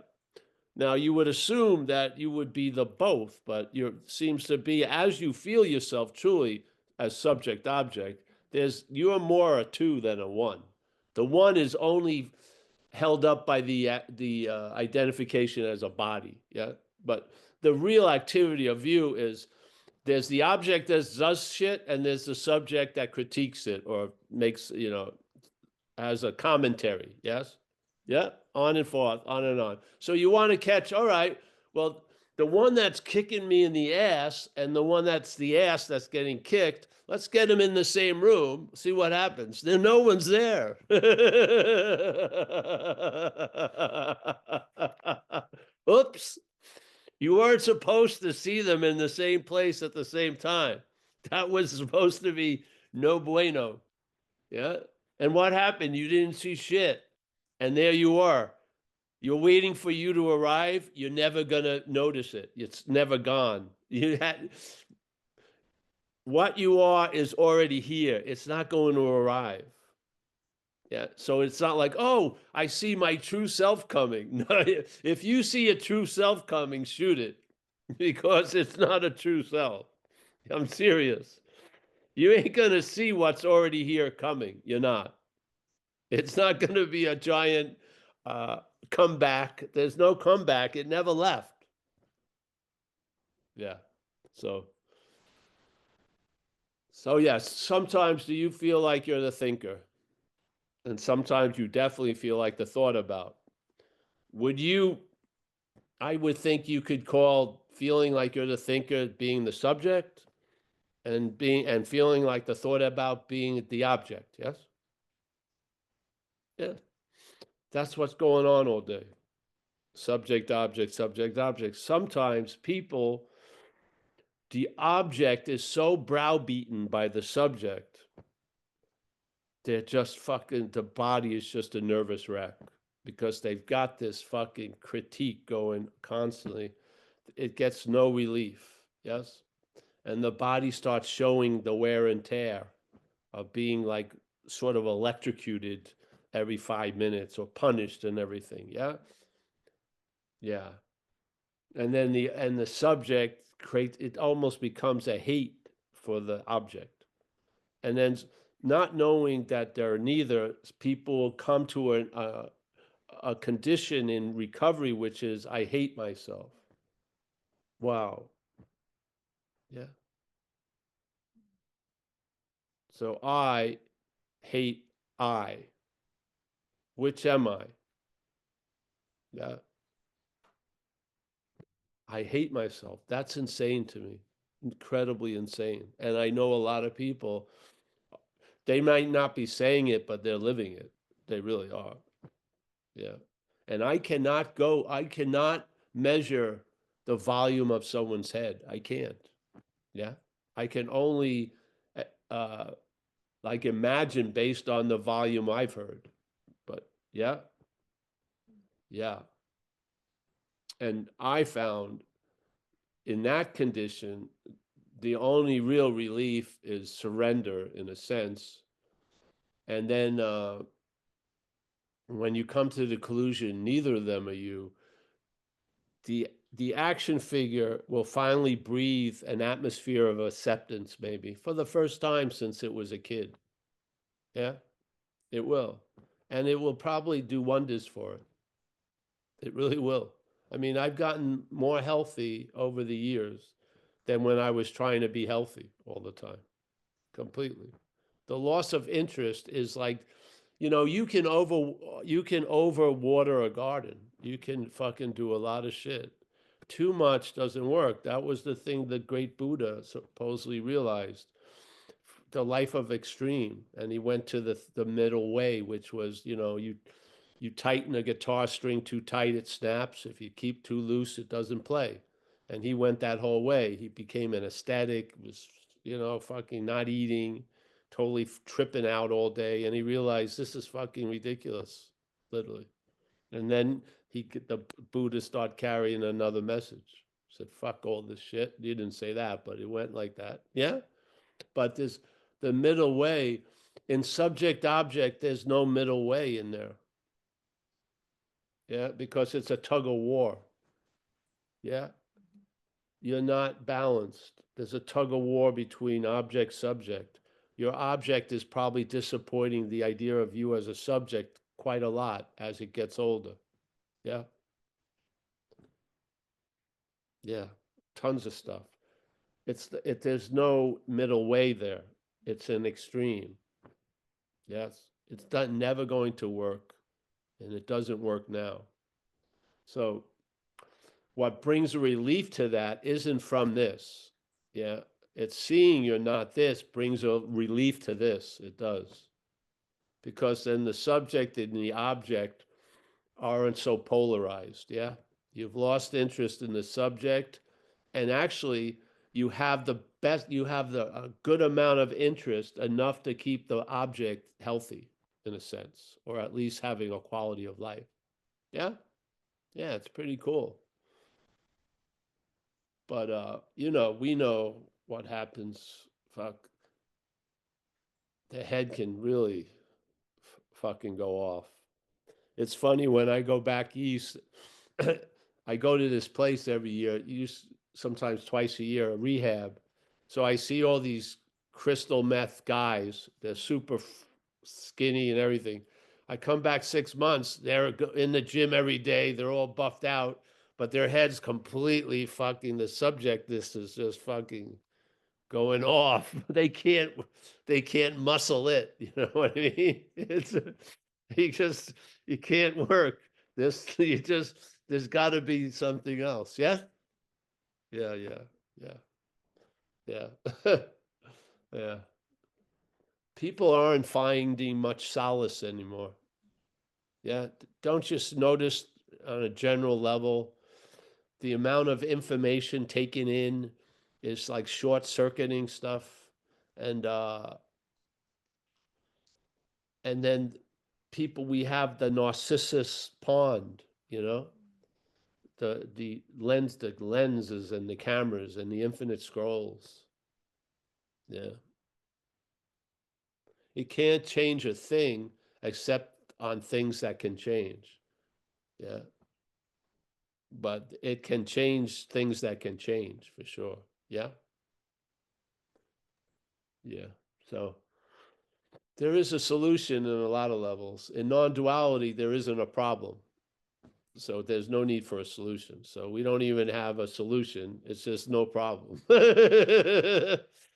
Now you would assume that you would be the both, but you seems to be, as you feel yourself truly as subject object, you're more a two than a one. The one is only held up by the identification as a body. Yeah. But the real activity of you is there's the object that does shit, and there's the subject that critiques it or makes, as a commentary. Yes. Yeah. On and forth, on and on. So you want to catch, all right, well, the one that's kicking me in the ass and the one that's the ass that's getting kicked, let's get them in the same room, see what happens. Then no one's there. Oops. You weren't supposed to see them in the same place at the same time. That was supposed to be no bueno. Yeah. And what happened? You didn't see shit. And there you are. You're waiting for you to arrive. You're never going to notice it. It's never gone. What you are is already here. It's not going to arrive. Yeah. So it's not like, oh, I see my true self coming. No, if you see a true self coming, shoot it because it's not a true self. I'm serious. You ain't going to see what's already here coming. You're not. It's not going to be a giant comeback. There's no comeback. It never left. Yeah. So yes, sometimes do you feel like you're the thinker? And sometimes you definitely feel like the thought about. I would think you could call feeling like you're the thinker being the subject and feeling like the thought about being the object. Yes? Yeah. That's what's going on all day. Subject, object, subject, object. Sometimes the object is so browbeaten by the subject, they're just fucking, the body is just a nervous wreck because they've got this fucking critique going constantly. It gets no relief. Yes. And the body starts showing the wear and tear of being like sort of electrocuted every 5 minutes or punished and everything. Yeah. Yeah. And then the subject creates, it almost becomes a hate for the object. And then not knowing that they're neither, people will come to a condition in recovery, which is, I hate myself. Wow. Yeah. So I hate I. Which am I? Yeah. I hate myself. That's insane to me. Incredibly insane. And I know a lot of people, they might not be saying it, but they're living it. They really are. Yeah. And I cannot measure the volume of someone's head. I can't. Yeah. I can only like imagine based on the volume I've heard. But yeah. Yeah. And I found in that condition, the only real relief is surrender in a sense. And then when you come to the conclusion, neither of them are you, the the action figure will finally breathe an atmosphere of acceptance, maybe for the first time since it was a kid. Yeah, it will. And it will probably do wonders for it. It really will. I mean, I've gotten more healthy over the years than when I was trying to be healthy all the time. Completely. The loss of interest is like, you can over water a garden. You can fucking do a lot of shit. Too much doesn't work. That was the thing the great Buddha supposedly realized. The life of extreme, and he went to the middle way, which was, you tighten a guitar string too tight, it snaps. If you keep too loose, it doesn't play. And he went that whole way. He became an ascetic, was, fucking not eating, totally tripping out all day. And he realized this is fucking ridiculous, literally. And then the Buddha started carrying another message. Said, fuck all this shit. He didn't say that, but it went like that. Yeah. But there's the middle way. In subject object, there's no middle way in there. Yeah, because it's a tug of war. Yeah, you're not balanced. There's a tug of war between object subject. Your object is probably disappointing the idea of you as a subject quite a lot as it gets older. Yeah. Yeah, tons of stuff. There's no middle way there. It's an extreme. Yes, it's never going to work, and it doesn't work now. So what brings a relief to that isn't from this. Yeah. It's seeing you're not this brings a relief to this. It does. Because then the subject and the object aren't so polarized. Yeah. You've lost interest in the subject. And actually, you have a good amount of interest, enough to keep the object healthy in a sense, or at least having a quality of life. Yeah. Yeah. It's pretty cool. But we know what happens. Fuck, the head can really fucking go off. It's funny when I go back east. I go to this place every year, sometimes twice a year, a rehab. So I see all these crystal meth guys. They're super skinny and everything. I come back 6 months. They're in the gym every day. They're all buffed out, but their heads completely fucking. The subject, this is just fucking going off. They can't muscle it. You know what I mean? You can't work. There's got to be something else. Yeah. Yeah. Yeah. Yeah. Yeah. Yeah. People aren't finding much solace anymore. Yeah. Don't just notice on a general level, the amount of information taken in is like short circuiting stuff. And then we have the Narcissus pond, the lenses and the cameras and the infinite scrolls. Yeah. It can't change a thing except on things that can change. Yeah. But it can change things that can change for sure. Yeah. Yeah. So there is a solution in a lot of levels. In non-duality, there isn't a problem. So there's no need for a solution. So we don't even have a solution. It's just no problem,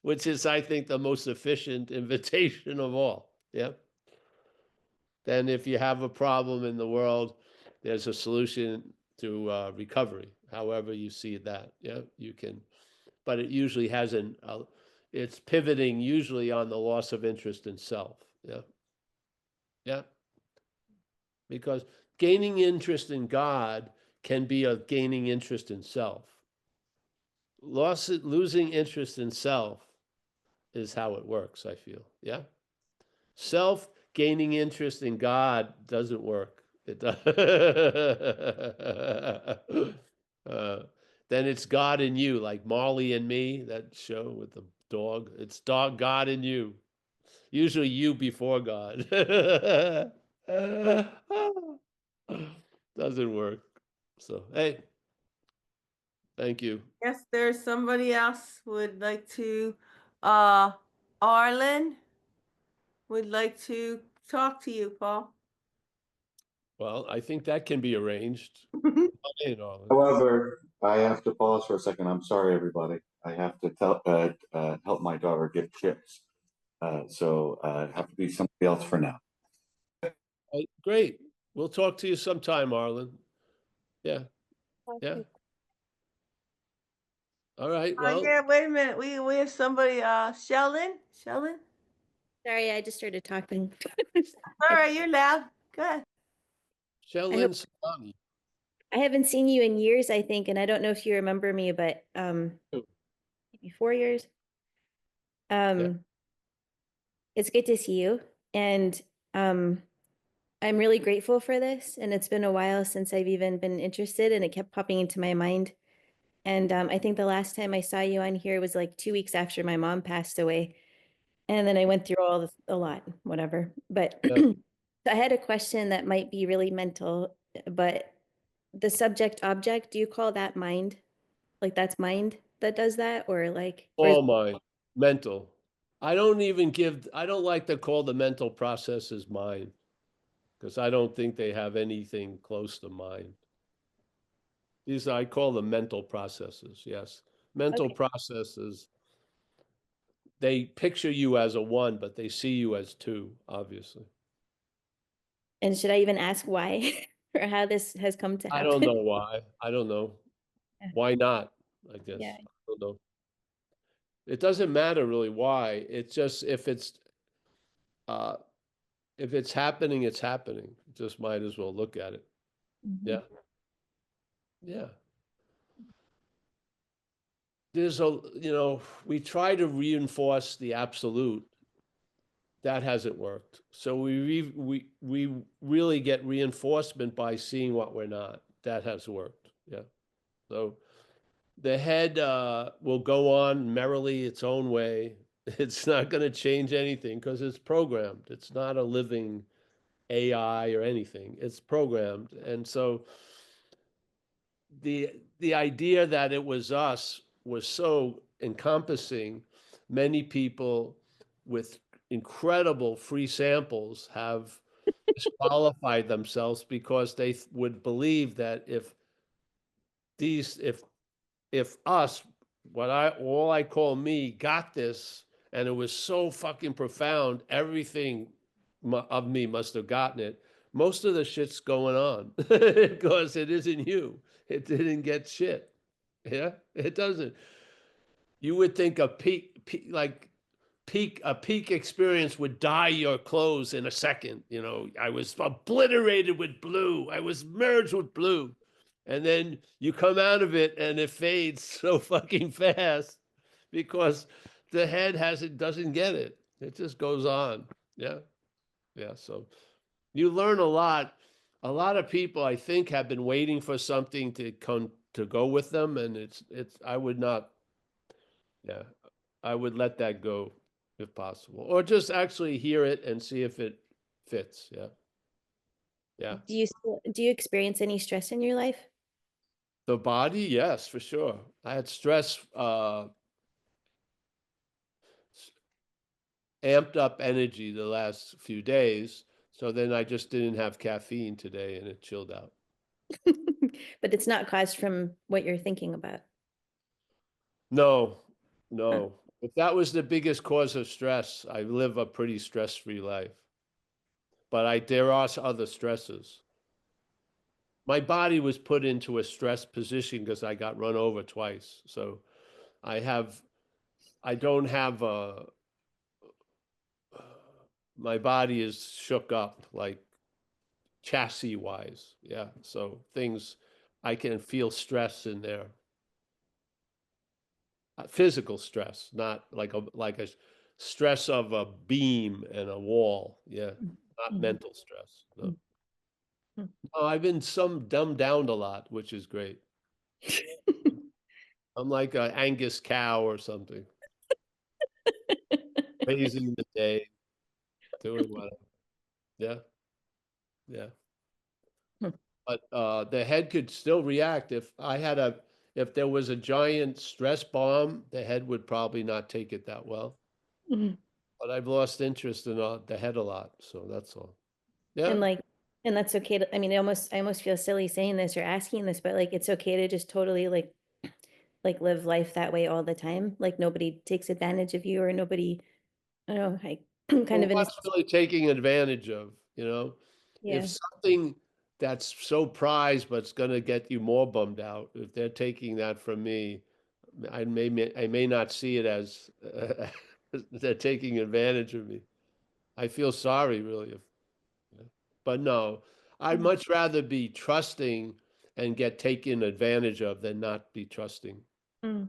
which is, I think, the most efficient invitation of all. Yeah. Then if you have a problem in the world, there's a solution to recovery, however you see that. Yeah, you can, but it usually hasn't, it's pivoting usually on the loss of interest in self. Yeah. Yeah. Because gaining interest in God can be a gaining interest in self. Losing interest in self is how it works, I feel. Yeah. Self gaining interest in God doesn't work. It does. Then it's God in you, like Marley and Me, that show with the dog. It's God in you. Usually you before God. Doesn't work. So, hey, Thank you. Yes, there's somebody else would like to, Arlen would like to talk to you, Paul. Well, I think that can be arranged. Hey, Arlen. However, I have to pause for a second. I'm sorry, everybody. I have to help my daughter get chips. So have to be somebody else for now. Great. We'll talk to you sometime, Arlen. Yeah. Yeah. All right. Well, Yeah, wait a minute. We have somebody, Sheldon? Sorry, I just started talking. All right, you're loud. Go ahead. Shellin Solani. I haven't seen you in years, I think, and I don't know if you remember me, but maybe 4 years. It's good to see you, and I'm really grateful for this. And it's been a while since I've even been interested, and it kept popping into my mind. And I think the last time I saw you on here was like 2 weeks after my mom passed away, and then I went through a lot, whatever. But Yeah. I had a question that might be really mental, but the subject object, do you call that mind? Like that's mind that does that, or like, or All mind, mental. I don't like to call the mental processes mind because I don't think they have anything close to mind. I call them mental processes. Yes. Mental Okay. processes, they picture you as a one, but they see you as two, obviously. And should I even ask why or how this has come to I happen? don't know why. I don't know. Yeah. Why not? I guess. Yeah. I don't know. It doesn't matter really why. It's just uh if it's happening, it's happening. Just might as well look at it. Mhm. Yeah. Yeah. There's a, we try to reinforce the absolute. That hasn't worked. So we really get reinforcement by seeing what we're not. That has worked. Yeah. So the head will go on merrily its own way. It's not going to change anything because it's programmed. It's not a living AI or anything. It's programmed. And so the idea that it was us was so encompassing. Many people with incredible free samples have disqualified themselves because they would believe that these if us, all I call me, got this, and it was so fucking profound, everything of me must have gotten it. Most of the shit's going on because it isn't you. It didn't get shit. Yeah, it doesn't. You would think a peak experience would dye your clothes in a second. I was obliterated with blue. I was merged with blue. And then you come out of it and it fades so fucking fast because the head doesn't get it. It just goes on. Yeah. Yeah. So you learn a lot. A lot of people, I think, have been waiting for something to come to go with them. And I would not, yeah, I would let that go if possible, or just actually hear it and see if it fits. Yeah. Yeah. Do you experience any stress in your life? The body, yes, for sure. I had stress, amped up energy the last few days. So then I just didn't have caffeine today and it chilled out. But it's not caused from what you're thinking about. No, no. If that was the biggest cause of stress, I live a pretty stress-free life. But there are other stresses. My body was put into a stress position because I got run over twice. So I don't have my body is shook up like chassis wise. Yeah. So I can feel stress in there. Physical stress, not like a stress of a beam and a wall. Yeah. Not Mhm. mental stress. No. Mhm. Oh, I've been dumbed down a lot, which is great. I'm like a Angus cow or something, raising the day, doing whatever. Yeah. Yeah. Hmm. But the head could still react if I had if there was a giant stress bomb, the head would probably not take it that well. Mhm. But I've lost interest in the head a lot, so that's all. Yeah. And like, and that's okay to, I mean, I almost feel silly saying this or asking this, but like, it's okay to just totally like live life that way all the time. Like nobody takes advantage of you or nobody, I don't know, I kind Well, of in a, what's really taking advantage of, yeah, if something that's so prized but it's going to get you more bummed out, if they're taking that from me, I may not see it as they're taking advantage of me. I feel sorry, really, but no, I'd much rather be trusting and get taken advantage of than not be trusting. Mm.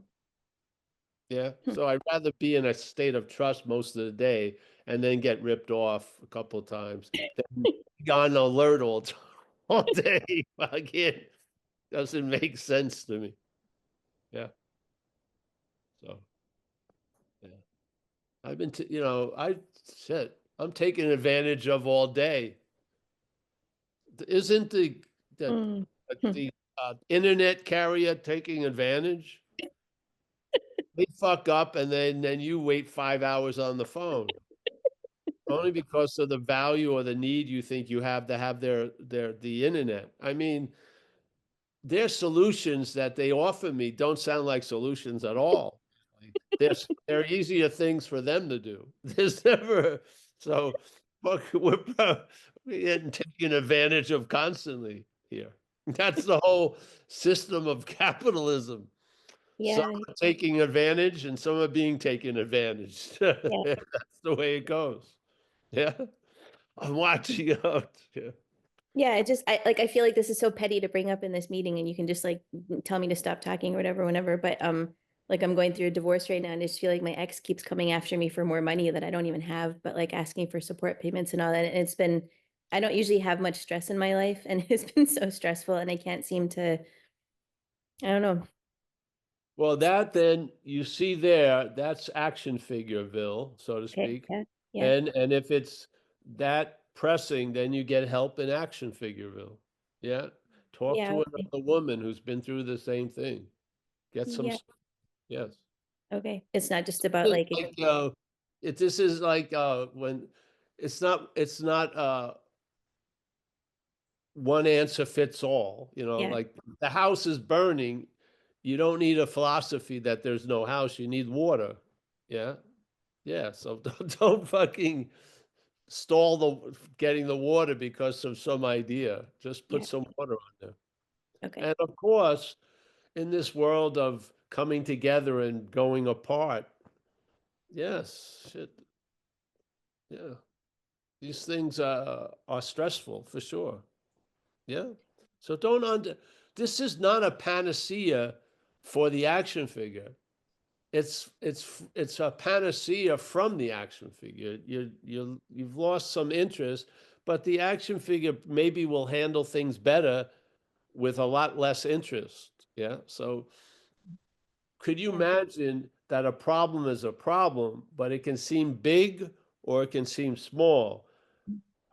Yeah. So I'd rather be in a state of trust most of the day and then get ripped off a couple of times than be on alert all day. Again, doesn't make sense to me. Yeah. So, yeah. I've been, I'm taking advantage of all day. Isn't the, Mm. the internet carrier taking advantage? They fuck up and then you wait 5 hours on the phone. Only because of the value or the need you think you have to have the internet. I mean, their solutions that they offer me don't sound like solutions at all. They're easier things for them to do. There's never so fuck, we're getting taken advantage of constantly here. That's the whole system of capitalism. Some Yeah, are taking advantage and some are being taken advantage. yeah. That's the way it goes. Yeah. I'm watching out. Yeah. Yeah, it just I feel like this is so petty to bring up in this meeting and you can just like tell me to stop talking or whatever, whenever. But like I'm going through a divorce right now and I just feel like my ex keeps coming after me for more money that I don't even have, but like asking for support payments and all that. And it's been I don't usually have much stress in my life and it's been so stressful and I can't seem to I don't know. Well, that then you see there, that's action figureville, so to Okay. speak. Yeah. Yeah. And if it's that pressing, then you get help in action figureville. Yeah. Talk Yeah. to Okay. another woman who's been through the same thing. Get some, Yeah. yes. Okay. It's not just about It's like like, this is like when it's not one answer fits all, yeah. like the house is burning. You don't need a philosophy that there's no house, you need water. Yeah. Yeah. So don't fucking stall getting the water because of some idea. Just put Yeah. some water on there. Okay. And of course, in this world of coming together and going apart, yes, shit. Yeah. These things are stressful for sure. Yeah. So this is not a panacea for the action figure. It's a panacea from the action figure. You've lost some interest, but the action figure maybe will handle things better with a lot less interest. Yeah. So could you Yeah. imagine that a problem is a problem, but it can seem big or it can seem small?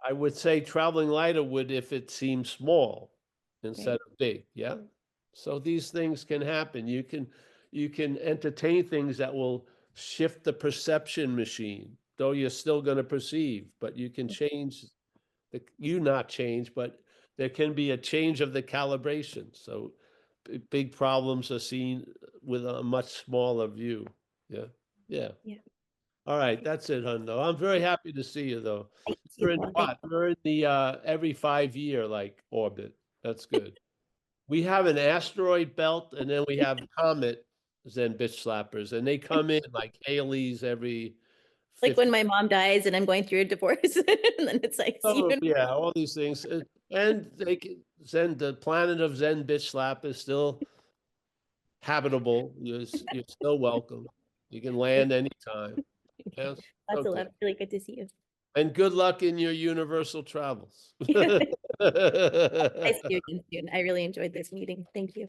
I would say traveling lighter would if it seems small instead Right. of big. Yeah. So these things can happen. You can entertain things that will shift the perception machine, though you're still going to perceive, but you can change you not change, but there can be a change of the calibration. So big problems are seen with a much smaller view. Yeah. Yeah. Yeah. All right, that's it, Hundo. I'm very happy to see you, though. Thank you, You're in Paul. what? You're in the every 5 year like orbit. That's good. We have an asteroid belt, and then we have comet Zen bitch slappers, and they come in like Haley's every Like 50. when my mom dies and I'm going through a divorce, and then it's like, see you Oh, in yeah, all these things, and Zen, the planet of Zen bitch slap is still habitable. You're still welcome. You can land anytime. Yes. lots of Okay. love. Really good to see you. And good luck in your universal travels. I see you again soon. I really enjoyed this meeting. Thank you.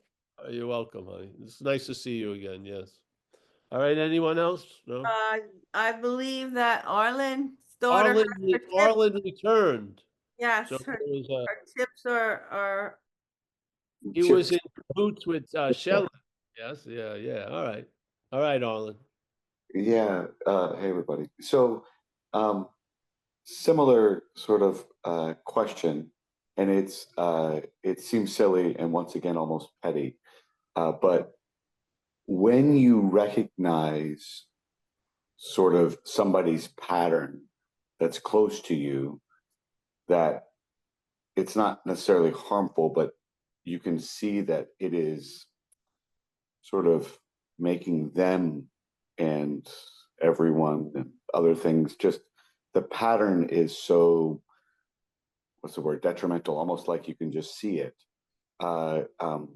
You're welcome, honey. It's nice to see you again. Yes. All right. Anyone else? No. I believe that Arlen's daughter has her tips. Arlen returned. Yes, So her tips are he was in boots with Shelley. Yes, yeah, yeah. All right, Arlen. Yeah, hey everybody. So, similar sort of question, and it seems silly and once again almost petty. But when you recognize sort of somebody's pattern that's close to you, that it's not necessarily harmful, but you can see that it is sort of making them and everyone and other things, just the pattern is so, what's the word, detrimental, almost like you can just see it. uh, um,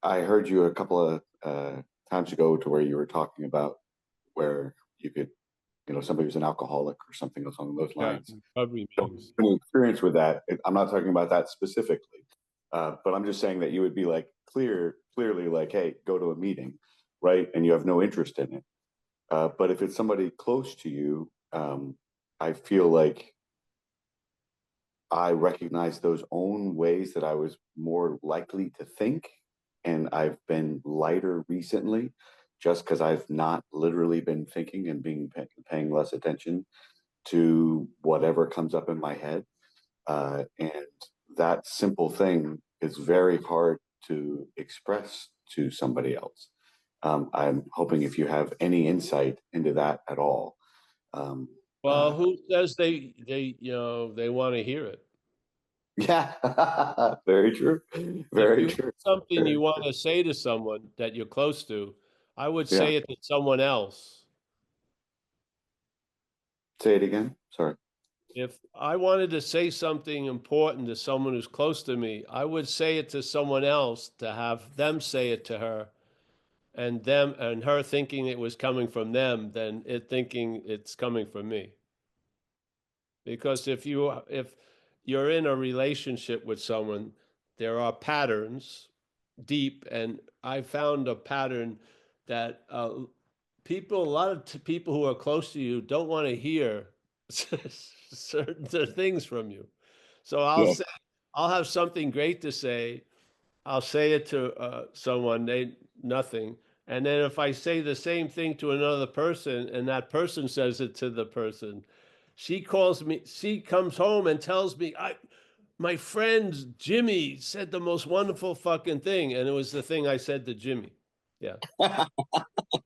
I heard you a couple of times ago to where you were talking about where you could, somebody who's an alcoholic or something along those Yeah, lines. recovery Don't meetings. have any experience with that. I'm not talking about that specifically, but I'm just saying that you would be like clearly like, hey, go to a meeting, right? And you have no interest in it. But if it's somebody close to you, I feel like I recognize those own ways that I was more likely to think. And I've been lighter recently just because I've not literally been thinking and paying less attention to whatever comes up in my head. And that simple thing is very hard to express to somebody else. I'm hoping if you have any insight into that at all. Um, Well, who says they want to hear it? yeah, very true. If Very you have true. something Very you want true. to say to someone that you're close to, I would Yeah. say it to someone else. Say it again. Sorry. If I wanted to say something important to someone who's close to me, I would say it to someone else to have them say it to her, and them and her thinking it was coming from them, than it thinking it's coming from me. Because if you're in a relationship with someone, there are patterns deep, and I found a pattern that a lot of people who are close to you don't want to hear certain things from you. So Yeah. I'll have something great to say. I'll say it to someone, they nothing. And then if I say the same thing to another person and that person says it to the person, she comes home and tells me, my friend Jimmy said the most wonderful fucking thing. And it was the thing I said to Jimmy. Yeah.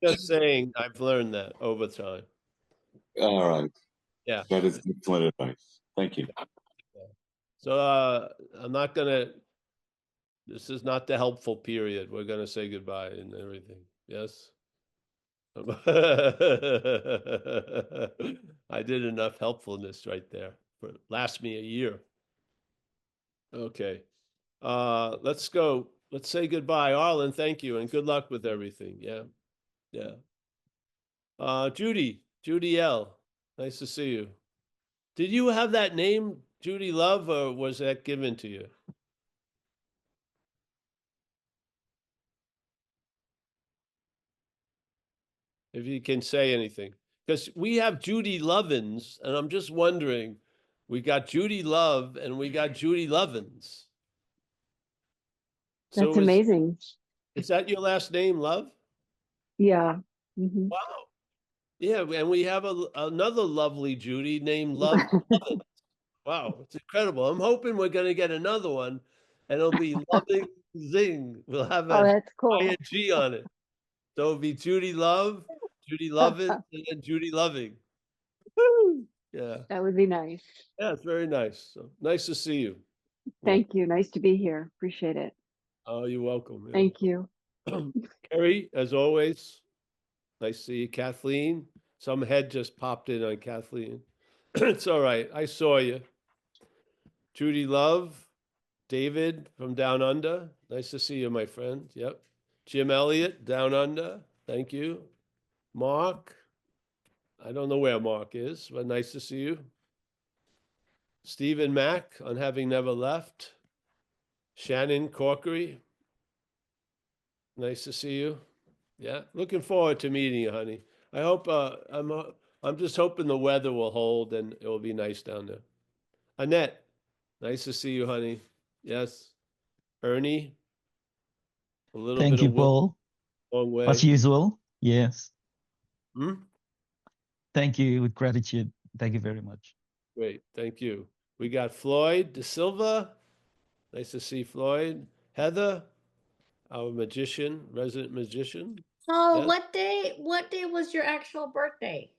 Just saying, I've learned that over time. All right. Yeah. That is excellent advice. Thank you. So I'm not gonna. This is not the helpful period. We're gonna say goodbye and everything. Yes. I did enough helpfulness right there for last me a year. Okay. Let's go. Let's say goodbye. Arlen, thank you and good luck with everything. Yeah. Yeah. Judy L. Nice to see you. Did you have that name, Judy Love, or was that given to you? If you can say anything. Because we have Judy Lovins, and I'm just wondering, we got Judy Love and we got Judy Lovins. So That's amazing. is that your last name, Love? Yeah. Mhm. Wow. Yeah, and we have another lovely Judy named Love Lovins. Wow, it's incredible. I'm hoping we're going to get another one, and it'll be Loving Zing. We'll have Oh, a that's cool. ing on it. So it'll be Judy Love, Judy Lovin, and then Judy Loving. Woo! Yeah. That would be nice. Yeah, it's very nice. So nice to see you. Thank you. Nice to be here. Appreciate it. Oh, you're welcome. Thank you. Carrie, as always, nice to see you. Kathleen, some head just popped in on Kathleen. It's all right. I saw you. Judy Love, David from Down Under. Nice to see you, my friend. Yep. Jim Elliott, Down Under. Thank you. Mark, I don't know where Mark is, but nice to see you. Stephen Mack on Having Never Left. Shannon Corkery, nice to see you. Yeah, looking forward to meeting you, honey. I hope I'm just hoping the weather will hold and it will be nice down there. Annette, nice to see you, honey. Yes. Ernie, A little Thank bit you, of will, Paul. long way. As usual. Yes. Hmm? Thank you with gratitude. Thank you very much. Great, thank you. We got Floyd De Silva. Nice to see Floyd. Heather, our magician, resident magician. Oh, Yes. what day was your actual birthday?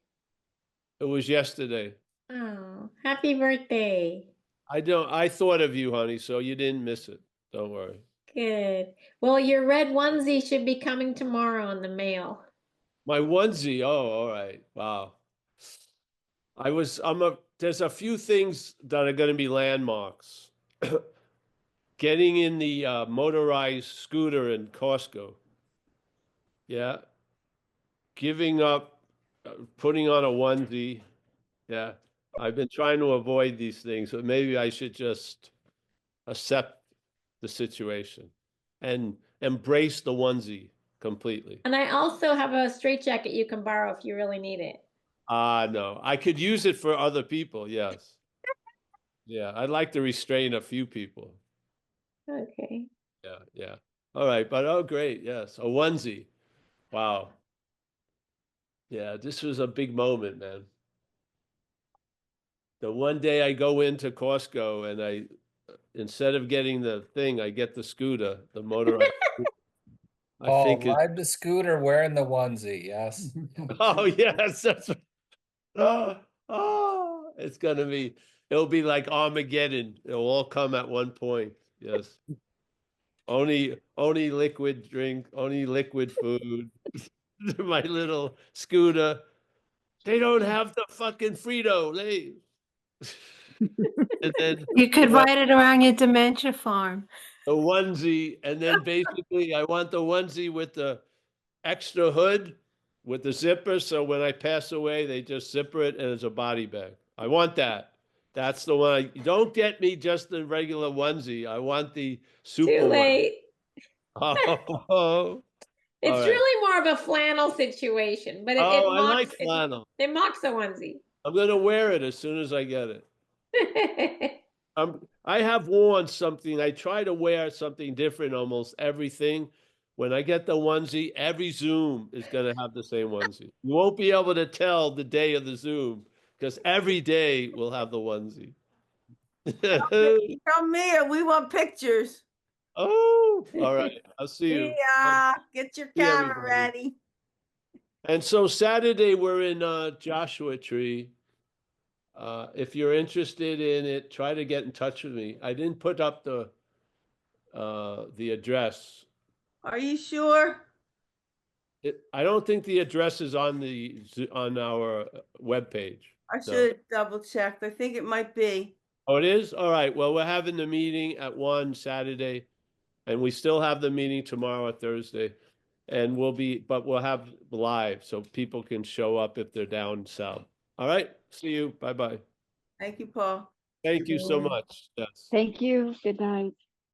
It was yesterday. Oh, happy birthday. I thought of you, honey, so you didn't miss it. Don't worry. Good. Well, your red onesie should be coming tomorrow in the mail. My onesie. Oh, all right. Wow. There's a few things that are going to be landmarks. Getting in the motorized scooter in Costco. Yeah. Giving up, putting on a onesie. Yeah. I've been trying to avoid these things, but maybe I should just accept the situation and embrace the onesie completely. And I also have a straitjacket you can borrow if you really need it. No, I could use it for other people. Yes. Yeah. I'd like to restrain a few people. Okay. Yeah. Yeah. All right. But oh, great. Yes. A onesie. Wow. Yeah. This was a big moment, man. The one day I go into Costco and instead of getting the thing, I get the scooter, the motorized. I Oh, think ride the scooter wearing the onesie. Yes. oh, yes. That's it'll be like Armageddon. It'll all come at one point. Yes. Only liquid drink, only liquid food. My little scooter. They don't have the fucking Frito. And then You could ride it around your dementia farm. the onesie, and then basically I want the onesie with the extra hood with the zipper, so when I pass away, they just zipper it and it's a body bag. I want that. That's the one. Don't get me just the regular onesie. I want the super Too one. late. Oh, It's all right. really more of a flannel situation, but Oh, I like flannel. It mocks a onesie. I'm gonna wear it as soon as I get it. I have worn something. I try to wear something different almost everything. When I get the onesie, every Zoom is going to have the same onesie. You won't be able to tell the day of the Zoom because every day will have the onesie. Come here, we want pictures. Oh, all right. I'll see you. Yeah, get your See camera everybody. ready. And so Saturday we're in Joshua Tree. If you're interested in it, try to get in touch with me. I didn't put up the address. Are you sure? I don't think the address is on our webpage. I should have double checked. I think it might be. Oh, it is? All right. Well, we're having the meeting at 1 Saturday, and we still have the meeting tomorrow or Thursday. And but we'll have live so people can show up if they're down south. All right. See you. Bye-bye. Thank you, Paul. Thank you so much. Yes. Thank you. Good night.